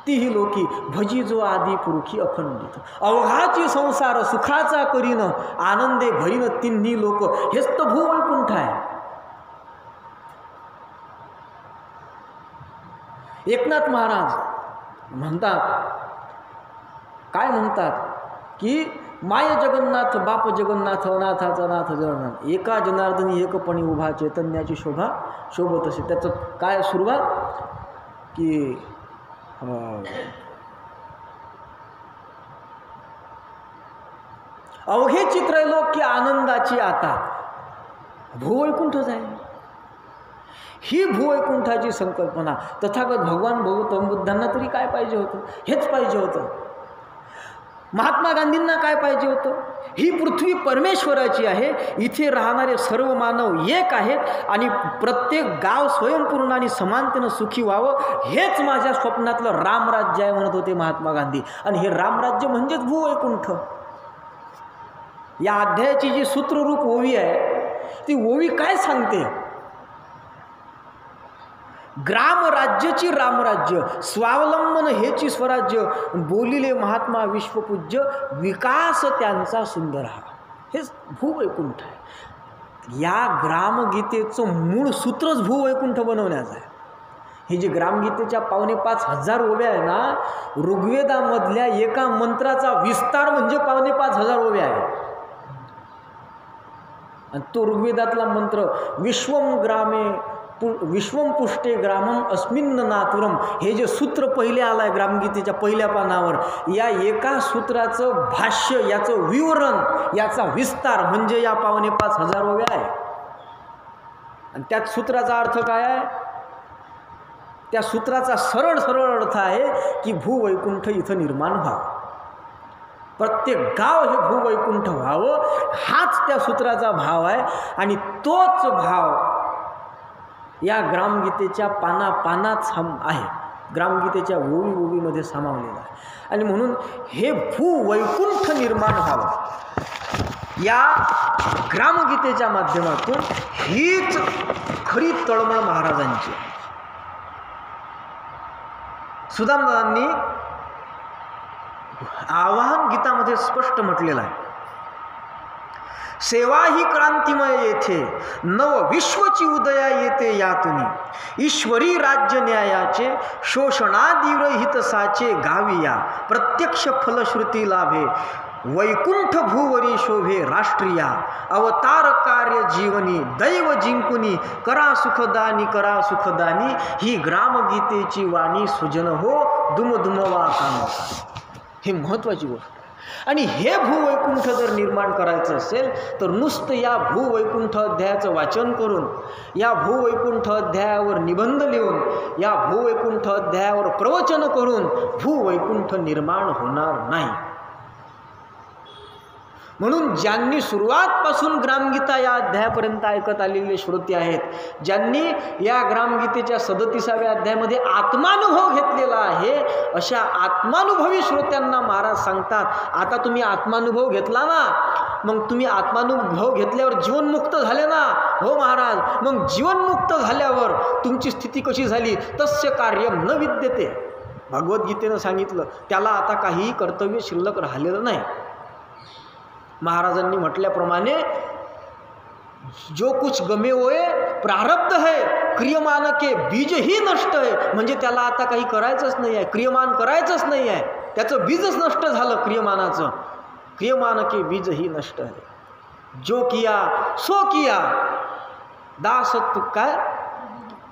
तीही लोकी भजी जो आदी पुरुखी अखंडित. अवघाची संसार सुखाचा करीन आनंदे भरीन तिन्ही लोक. हेच तर भूवैकुंठ आहे. एकनाथ महाराज म्हणतात, काय म्हणतात की माय जगन्नाथ बाप जगन्नाथ अनाथाचा नाथ जगन्नाथ एका जनार्दनी एकपणी उभा चैतन्याची शोभा शोभत असे. त्याचं काय सुरुवात की अवघे चित्रलोक की आनंदाची आता भूवैकुंठच आहे. ही भूवैकुंठाची संकल्पना तथागत भगवान गौतम बुद्धांना तरी काय पाहिजे होतं? हेच पाहिजे होतं. महात्मा गांधींना काय पाहिजे होतं? ही पृथ्वी परमेश्वराची आहे, इथे राहणारे सर्व मानव एक आहेत आणि प्रत्येक गाव स्वयंपूर्ण आणि समानतेनं सुखी व्हावं, हेच माझ्या स्वप्नातलं रामराज्य आहे म्हणत होते महात्मा गांधी. आणि हे रामराज्य म्हणजेच भूवैकुंठ. या अध्यायाची जी सूत्ररूप ओवी आहे ती ओवी काय सांगते? ग्रामराज्यची रामराज्य, स्वावलंबन हेची स्वराज्य, बोलिले महात्मा विश्वपूज्य, विकास त्यांचा सुंदर हा. हेच भूवैकुंठ आहे. या ग्रामगीतेचं मूळ सूत्रच भूवैकुंठ बनवण्याचं आहे. ही जी ग्रामगीतेच्या 5,500 ओव्या आहे ना, ऋग्वेदामधल्या एका मंत्राचा विस्तार म्हणजे 5,500 ओव्या आहे. आणि तो ऋग्वेदातला मंत्र विश्वम पुष्टे ग्रामम अस्मिन्न नातुरम, हे जे सूत्र पहिले आलं आहे ग्रामगीतेच्या पहिल्या पानावर, या एका सूत्राचं भाष्य, याचं विवरण, याचा विस्तार म्हणजे या 5,500 ओव्या आहे. आणि त्यात सूत्राचा अर्थ काय आहे? त्या सूत्राचा सरळ अर्थ आहे की भूवैकुंठ इथं निर्माण व्हावं, प्रत्येक गाव हे भूवैकुंठ व्हावं, हाच त्या सूत्राचा भाव आहे. आणि तोच भाव या ग्रामगीतेच्या पानात आहे, ग्रामगीतेच्या ओवीमध्ये सामावलेला आहे. आणि म्हणून हे भूवैकुंठ निर्माण व्हावं, या ग्रामगीतेच्या माध्यमातून हीच खरी तळमळ महाराजांची. सुदामदादांनी आवाहन गीतामध्ये स्पष्ट म्हटलेलं आहे, सेवा ही क्रांतिमय येथे, नव विश्वची उदया येते यातुनी, ईश्वरी राज्य न्यायाचे शोषणादीव्र हितसाचे गाविया, प्रत्यक्ष फलश्रुती लाभे, वैकुंठ भूवरी शोभे राष्ट्रीया, अवतार कार्य जीवनी, दैव जिंकुनी, करा सुखदानी, ही ग्रामगीतेची वाणी सुजन हो, दुमदुमवा कामका. हे महत्त्वाची गोष्ट. आणि हे भूवैकुंठ जर निर्माण करायचं असेल तर नुसतं या भूवैकुंठ अध्यायाचं वाचन करून, या भूवैकुंठ अध्यायावर निबंध लिहून, या भूवैकुंठ अध्यायावर प्रवचन करून भूवैकुंठ निर्माण होणार नाही. म्हणून ज्यांनी सुरुवातपासून ग्रामगीता या अध्यायापर्यंत ऐकत आलेले श्रोते आहेत, ज्यांनी या ग्रामगीतेच्या 37व्या अध्यायामध्ये आत्मानुभव घेतलेला आहे, अशा आत्मानुभवी श्रोत्यांना महाराज सांगतात, आता तुम्ही आत्मानुभव घेतला ना, मग तुम्ही आत्मानुभव घेतल्यावर जीवनमुक्त झाले ना, हो महाराज, मग जीवनमुक्त झाल्यावर तुमची स्थिती कशी झाली? तस्य कार्यम न विद्यते. भगवद्गीतेनं सांगितलं, त्याला आता काहीही कर्तव्य शिल्लक राहिलेलं नाही. महाराजांनी म्हटल्याप्रमाणे जो कुछ गमे होए प्रारब्ध है, क्रियमान के बीज ही नष्ट है. म्हणजे त्याला आता काही करायचंच नाही आहे, क्रियमान करायचंच नाही आहे, त्याचं बीजच नष्ट झालं क्रियमानाचं. क्रियमान के बीज ही नष्ट है, जो किया सो किया, दासत्व काय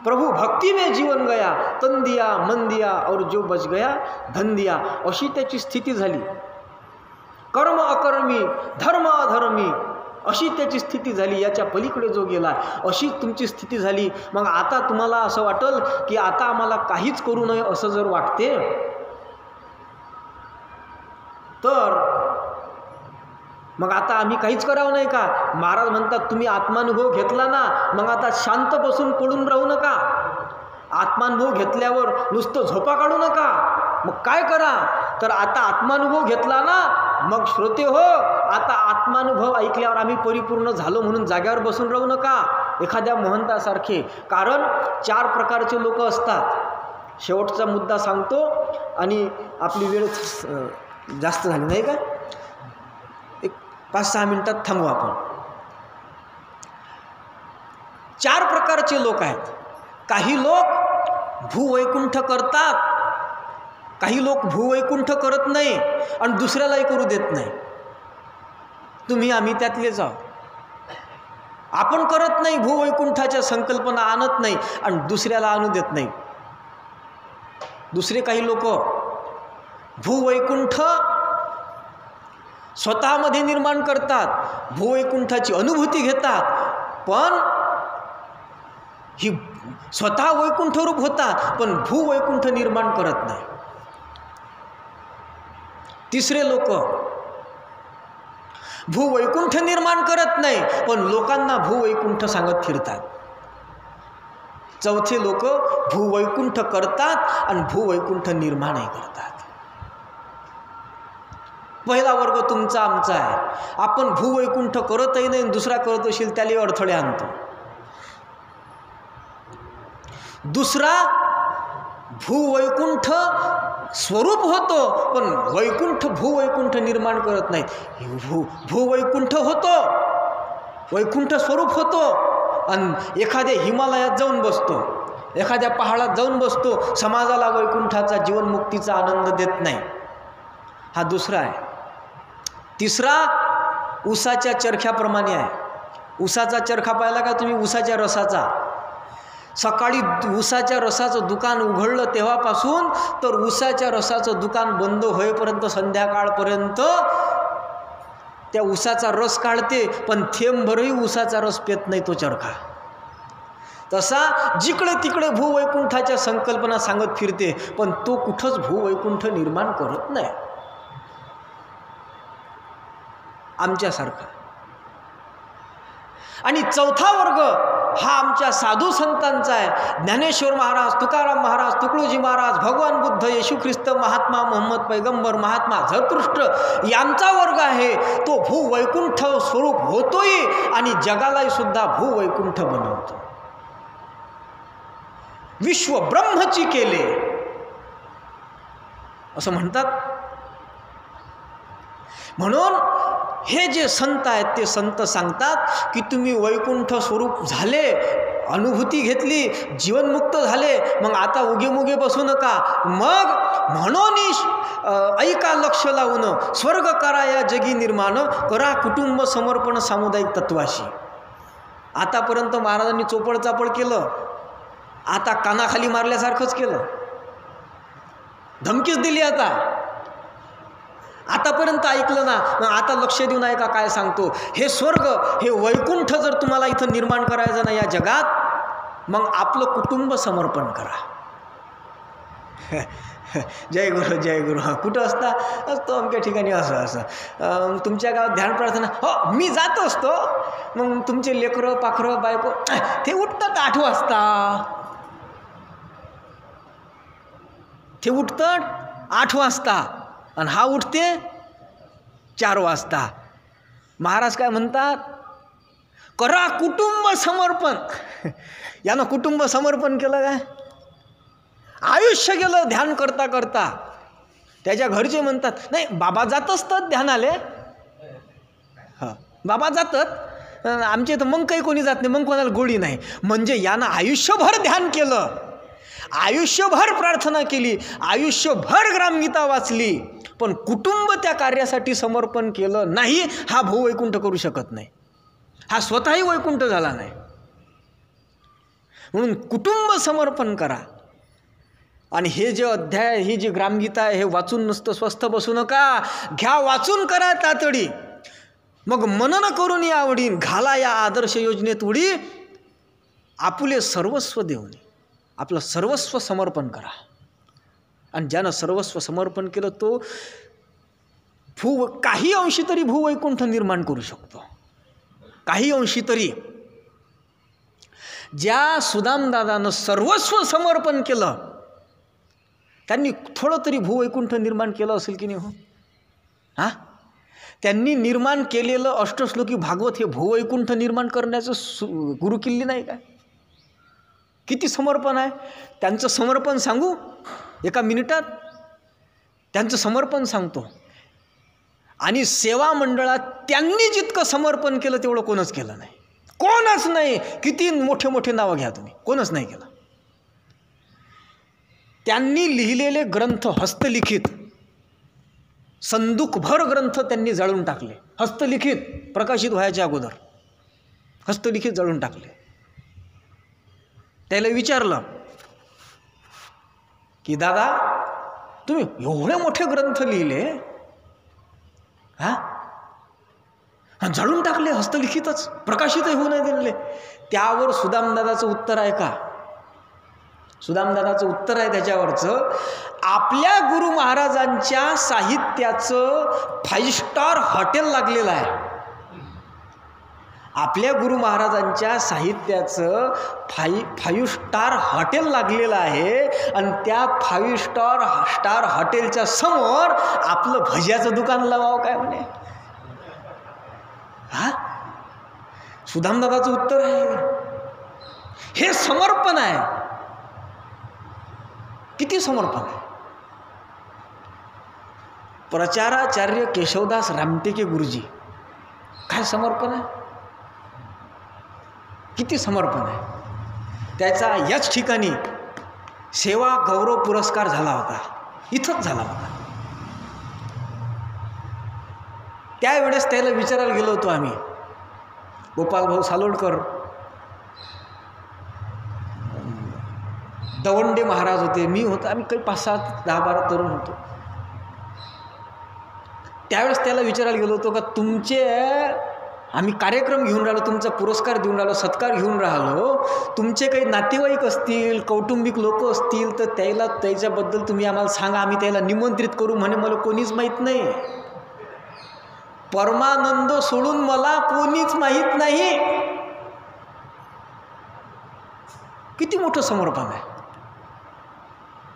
प्रभु भक्ति में जीवन गया, तन दिया मन दिया और जो बच गया धन दिया, अशी त्याची स्थिती झाली. कर्म अकर्मी, धर्म अधर्मी, अशी त्याची स्थिती झाली. याच्या पलीकडे जो गेला अशी तुमची स्थिती झाली. मग आता तुम्हाला असं वाटेल की आता आम्हाला काहीच करू नये असं जर वाटते तर मग आता आम्ही काहीच करावं नाही का? महाराज म्हणतात, तुम्ही आत्मानुभव घेतला ना, मग आता शांत बसून पडून राहू नका. आत्मानुभव घेतल्यावर नुसतं झोपा काढू नका. मग काय करा? तर आता आत्मानुभव घेतला ना, मग श्रोते हो, आता आत्मानुभव ऐकल्यावर आम्ही परिपूर्ण झालो म्हणून जाग्यावर बसून राहू नका एखाद्या महंतासारखे. कारण 4 प्रकारचे लोक असतात. शेवटचा मुद्दा सांगतो आणि आपली वेळ जास्त झाली नाही का, एक 5-6 मिनिटात थांबू आपण. 4 प्रकारचे लोक आहेत. काही लोक भूवैकुंठ करतात, काही लोक भूवैकुंठ करत नाही आणि दुसऱ्यालाही करू देत नाही. तुम्ही आम्ही त्यातलेच आहोत. आपण करत नाही, भूवैकुंठाच्या संकल्पना आणत नाही आणि दुसऱ्याला आणू देत नाही. दुसरे काही लोक भूवैकुंठ स्वतःमध्ये निर्माण करतात, भूवैकुंठाची अनुभूती घेतात, पण ही स्वतः वैकुंठ रूप होतात पण भूवैकुंठ निर्माण करत नाही. तिसरे लोक भूवैकुंठ निर्माण करत नाही पण लोकांना भूवैकुंठ सांगत फिरतात. चौथे लोक भूवैकुंठ करतात आणि भूवैकुंठ निर्माणही करतात. पहिला वर्ग तुमचा आमचा आहे. आपण भूवैकुंठ करतही नाही, दुसरा करत असेल त्याला अडथळे आणतो. दुसरा भूवैकुंठ स्वरूप होतो पण वैकुंठ भूवैकुंठ निर्माण करत नाहीत. भूवैकुंठ होतो, वैकुंठ स्वरूप होतो आणि एखाद्या हिमालयात जाऊन बसतो, एखाद्या पहाडात जाऊन बसतो, समाजाला वैकुंठाचा जीवनमुक्तीचा आनंद देत नाही. हा दुसरा आहे. तिसरा ऊसाच्या चरख्याप्रमाणे आहे. ऊसाचा चरखा पाहिला का तुम्ही? ऊसाच्या रसाचा. सकाळी ऊसाच्या रसाचं दुकान उघडलं तेव्हापासून तर ऊसाच्या रसाचं दुकान बंद होईपर्यंत संध्याकाळपर्यंत त्या ऊसाचा रस काढते पण थेंबभरही ऊसाचा रस पेत नाही तो चरखा. तसा जिकडे तिकडे भूवैकुंठाच्या संकल्पना सांगत फिरते पण तो कुठंच भूवैकुंठ निर्माण करत नाही. आमच्यासारखा. आणि चौथा वर्ग हा आमच्या साधू संतांचा आहे. ज्ञानेश्वर महाराज, तुकाराम महाराज, तुकडोजी महाराज, भगवान बुद्ध, येशू ख्रिस्त, महात्मा मोहम्मद पैगंबर, महात्मा झरतृष्ट यांचा वर्ग आहे. तो भूवैकुंठ स्वरूप होतोय आणि जगालाही सुद्धा भूवैकुंठ बनवतो. विश्व ब्रह्मची केले असं म्हणतात. म्हणून हे जे संत आहेत ते संत सांगतात की तुम्ही वैकुंठ स्वरूप झाले, अनुभूती घेतली, जीवनमुक्त झाले, मग आता उगेमुगे बसू नका. मग म्हणून ऐका लक्ष लावून स्वर्ग करा या जगी निर्माण, करा कुटुंब समर्पण सामुदायिक तत्वाशी. आतापर्यंत महाराजांनी चोपड चापड केलं, आता कानाखाली मारल्यासारखंच केलं, धमकीच दिली. आतापर्यंत ऐकलं ना, मग आता लक्ष देऊन ऐका काय सांगतो. हे स्वर्ग, हे वैकुंठ जर तुम्हाला इथं निर्माण करायचं ना या जगात, मग आपलं कुटुंब समर्पण करा. जय गुरु जय गुरु. कुठं असतो? अमक्या ठिकाणी असं तुमच्या गावात ध्यान प्रार्थना, हो मी जात असतो. मग तुमचे लेकरं पाखरं बायको ते उठतात 8 वाजता, ते उठतात 8 वाजता आणि हा उठते 4 वाजता. महाराज काय म्हणतात? करा कुटुंब समर्पण. यानं कुटुंब समर्पण केलं काय? आयुष्य गेलं ध्यान करता करता. त्याच्या घरचे म्हणतात नाही बाबा जात असतात ध्यानाले. हां बाबा जातात, आमच्या इथं मग काही कोणी जात नाही, मग कोणाला गोडी नाही. म्हणजे यानं आयुष्यभर ध्यान केलं, आयुष्यभर प्रार्थना केली, आयुष्यभर ग्रामगीता वाचली, पण कुटुंब त्या कार्यासाठी समर्पण केलं नाही. हा भूवैकुंठ करू शकत नाही, हा स्वतःही वैकुंठ झाला नाही. म्हणून कुटुंब समर्पण करा. आणि हे जे अध्याय, ही जी ग्रामगीता आहे, हे वाचून नुसतं स्वस्थ बसू नका, घ्या वाचून, करा तातडी. मग मनन करून या आवडीन, घाला या आदर्श योजनेत उडी. आपुले सर्वस्व देऊन आपलं सर्वस्व समर्पण करा. आणि ज्यानं सर्वस्व समर्पण केलं तो काही अंशी तरी भूवैकुंठ निर्माण करू शकतो, काही अंशी तरी. ज्या सुदामदादानं सर्वस्व समर्पण केलं त्यांनी थोडं तरी भूवैकुंठ निर्माण केलं असेल की नाही? हो हां, त्यांनी निर्माण केलेलं अष्टश्लोकी भागवत हे भूवैकुंठ निर्माण करण्याचं गुरुकिल्ली नाही काय? किती समर्पण आहे त्यांचं. समर्पण सांगू एका मिनिटात? त्यांचं समर्पण सांगतो. आणि सेवा मंडळात त्यांनी जितकं समर्पण केलं तेवढं कोणच केलं नाही, कोणच नाही. किती मोठे मोठे नावं घ्या तुम्ही, कोणच नाही केलं. त्यांनी लिहिलेले ग्रंथ हस्तलिखित, संदूकभर ग्रंथ त्यांनी जळून टाकले. हस्तलिखित प्रकाशित व्हायच्या अगोदर हस्तलिखित जळून टाकले. त्याला विचारलं की दादा तुम्ही एवढे मोठे ग्रंथ लिहिले, जाळून टाकले, हस्तलिखितच प्रकाशितही होऊ नाही दिले. त्यावर सुदामदादाचं उत्तर आहे का? सुदामदादाचं उत्तर आहे त्याच्यावरचं, आपल्या गुरु महाराजांच्या साहित्याचं 5 स्टार हॉटेल लागलेलं आहे. आपल्या गुरु महाराजांच्या साहित्याचं 5 स्टार हॉटेल लागलेलं आहे आणि त्या 5 स्टार हॉटेलच्या समोर आपलं भज्याचं दुकान लावावं काय म्हणे. सुदामदादाचं उत्तर आहे. हे समर्पण आहे. किती समर्पण आहे. प्रचाराचार्य केशवदास रामटेके गुरुजी, काय समर्पण आहे, किती समर्पण आहे. त्याचा याच ठिकाणी सेवा गौरव पुरस्कार झाला होता, इथंच झाला होता. त्यावेळेस त्याला विचारायला गेलो होतो आम्ही. गोपाल भाऊ सालोडकर, दवंडे महाराज होते, मी होतो, आम्ही काही 5, 7, 10, 12 तरुण होतो. त्यावेळेस त्याला विचारायला गेलो होतो का तुमचे आम्ही कार्यक्रम घेऊन राहिलो, तुमचा पुरस्कार देऊन राहिलो, सत्कार घेऊन राहिलो, तुमचे काही नातेवाईक असतील, कौटुंबिक लोक असतील तर त्याच्याबद्दल तुम्ही आम्हाला सांगा, आम्ही त्याला निमंत्रित करू. म्हणे मला कोणीच माहीत नाही, परमानंद सोडून मला कोणीच माहीत नाही. किती मोठं समर्पण आहे,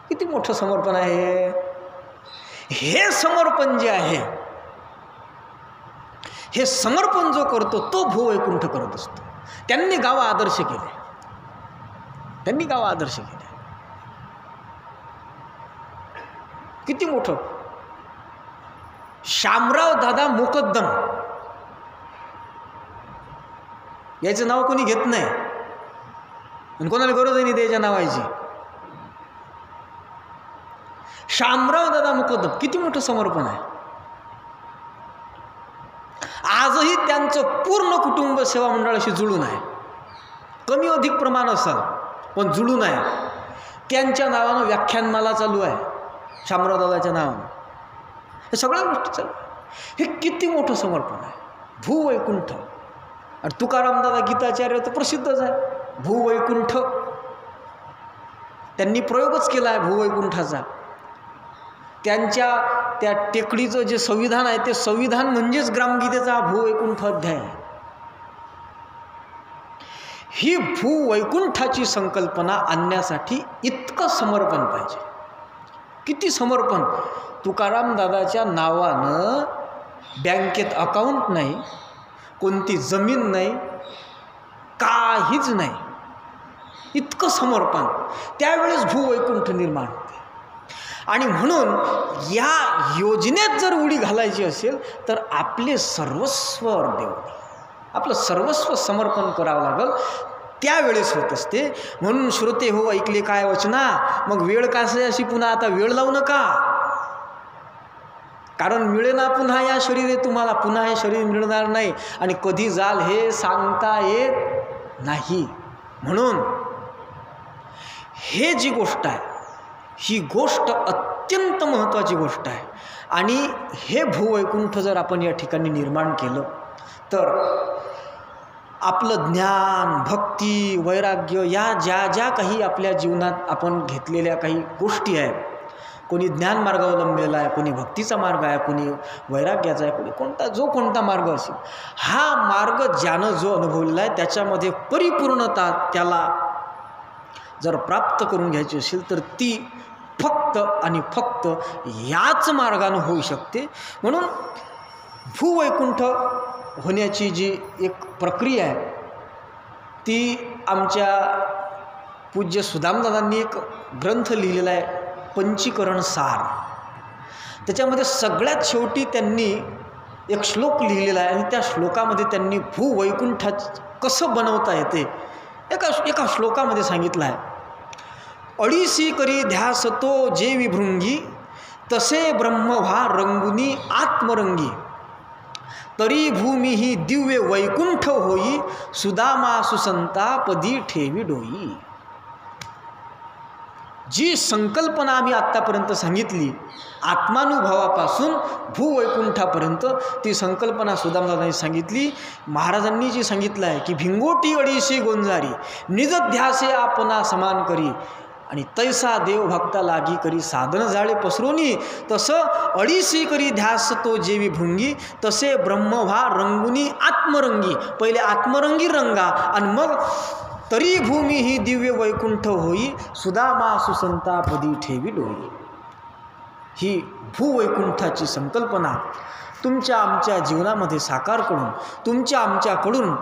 किती मोठं समर्पण आहे. हे समर्पण जे आहे, हे समर्पण जो करतो तो भूवैकुंठ करत असतो. त्यांनी गावा आदर्श केले, त्यांनी गावा आदर्श केले. किती मोठं. शामराव दादा मुकद्दम याचं नाव कोणी घेत नाही आणि कोणाला गरज नाही त्याच्या नावाची. शामराव दादा मुकद्दम किती मोठं समर्पण आहे. आजही त्यांचं पूर्ण कुटुंब सेवा मंडळाशी जुळून आहे. कमी अधिक प्रमाण असेल पण जुळून आहे. त्यांच्या नावानं व्याख्यानमाला चालू आहे, शामराव दादाच्या नावानं. हे सगळ्या गोष्टी चालू आहे. हे किती मोठं समर्पण आहे. भूवैकुंठ. आणि तुकाराम दादा गीताचार्य तर प्रसिद्धच आहे, भूवैकुंठ. त्यांनी प्रयोगच केला आहे भूवैकुंठाचा. त्यांच्या त्या टेकडीचं जे संविधान आहे ते संविधान म्हणजेच ग्रामगीतेचा भूवैकुंठ अध्याय आहे. ही भूवैकुंठाची संकल्पना आणण्यासाठी इतकं समर्पण पाहिजे. किती समर्पण. तुकाराम दादाच्या नावानं बँकेत अकाउंट नाही, कोणती जमीन नाही, काहीच नाही. इतकं समर्पण. त्यावेळेस भूवैकुंठ निर्माण होते. आणि म्हणून या योजनेत जर उडी घालायची असेल तर आपले सर्वस्व देवनी, आपलं सर्वस्व समर्पण करावं लागेल. त्यावेळेस होत असते. म्हणून श्रोते हो ऐकले काय वचना, मग वेळ कासे अशी पुन्हा आता वेळ लावू नका. कारण मिळेना पुन्हा या शरीरे तुम्हाला, पुन्हा हे शरीर मिळणार नाही आणि कधी जाल हे सांगता येत नाही. म्हणून हे जी गोष्ट आहे ही गोष्ट अत्यंत महत्त्वाची गोष्ट आहे. आणि हे भूवैकुंठ जर आपण या ठिकाणी निर्माण केलं तर आपलं ज्ञान, भक्ती, वैराग्य या ज्या काही आपल्या जीवनात आपण घेतलेल्या काही गोष्टी आहेत, कोणी ज्ञान मार्ग अवलंबलेला आहे, कोणी भक्तीचा मार्ग आहे, कोणी वैराग्याचा आहे, कोणी कोणता मार्ग असेल, हा मार्ग ज्यानं जो अनुभवलेला आहे त्याच्यामध्ये परिपूर्णता त्याला जर प्राप्त करून घ्यायची असेल तर ती फक्त आणि फक्त याच मार्गाने होऊ शकते. म्हणून भूवैकुंठ होण्याची जी एक प्रक्रिया आहे ती आमच्या पूज्य सुदामदादांनी एक ग्रंथ लिहिलेला आहे, पंचीकरण सार. त्याच्यामध्ये सगळ्यात शेवटी त्यांनी एक श्लोक लिहिलेला आहे आणि त्या श्लोकामध्ये त्यांनी भूवैकुंठात कसं बनवता येते एका श्लोकामध्ये सांगितलं आहे. अडीसी करी ध्यास तो जे विभृंगी, तसे ब्रह्म व्हा रंगुनी आत्मरंगी. तरी भूमी ही दिव्य वैकुंठ होई, सुदामा सुसंता पदी ठेवी डोई. जी संकल्पना आम्ही आत्तापर्यंत सांगितली आत्मानुभवापासून भूवैकुंठापर्यंत, ती संकल्पना सुदामदादांनी सांगितली. महाराजांनी जी सांगितलं आहे की भिंगोटी अडीशी गोंजारी निज ध्यासे आपणा समान करी, आणि तैसा देव भक्ता लागी करी साधन जाळे पसरोनी, तसं अडीशी करी ध्यास तो जेवी भृंगी, तसे ब्रह्मभा रंगुनी आत्मरंगी. पहिले आत्मरंगी रंगा आणि मग तरी भूमी ही दिव्य वैकुंठ होई, सुदामा सुसंतापदी ठेवी डोई. ही भूवैकुंठाची संकल्पना तुमच्या आमच्या जीवनामध्ये साकार करून, तुमच्या आमच्याकडून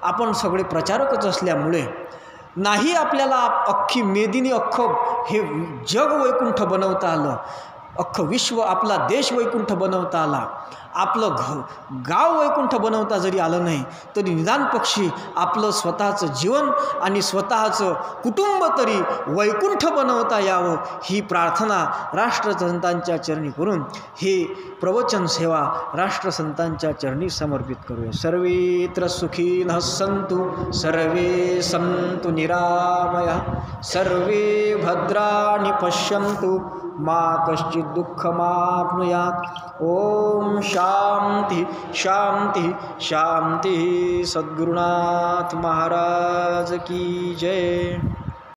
आपण सगळे प्रचारकच असल्यामुळे नाही आपल्याला अख्खी मेदिनी, अख्खं हे जग वैकुंठ बनवता आलं, अख्खं विश्व आपला देश वैकुंठ बनवता आला, आपलं गाव वैकुंठ बनवता जरी आलं नाही तरी निदान पक्षी आपलं स्वतःचं जीवन आणि स्वतःचं कुटुंब तरी वैकुंठ बनवता यावं, ही प्रार्थना राष्ट्रसंतांच्या चरणी करून हे प्रवचन सेवा राष्ट्रसंतांच्या चरणी समर्पित करूया. सर्वेत्र सुखिनः सन्तु सर्वे सन्तु निरामया, सर्वे भद्राणि पश्यन्तु मा कश्चित् दुःखमाप्नुयात्. ओम शांति शांति शांति. सद्गुरुनाथ महाराज की जय.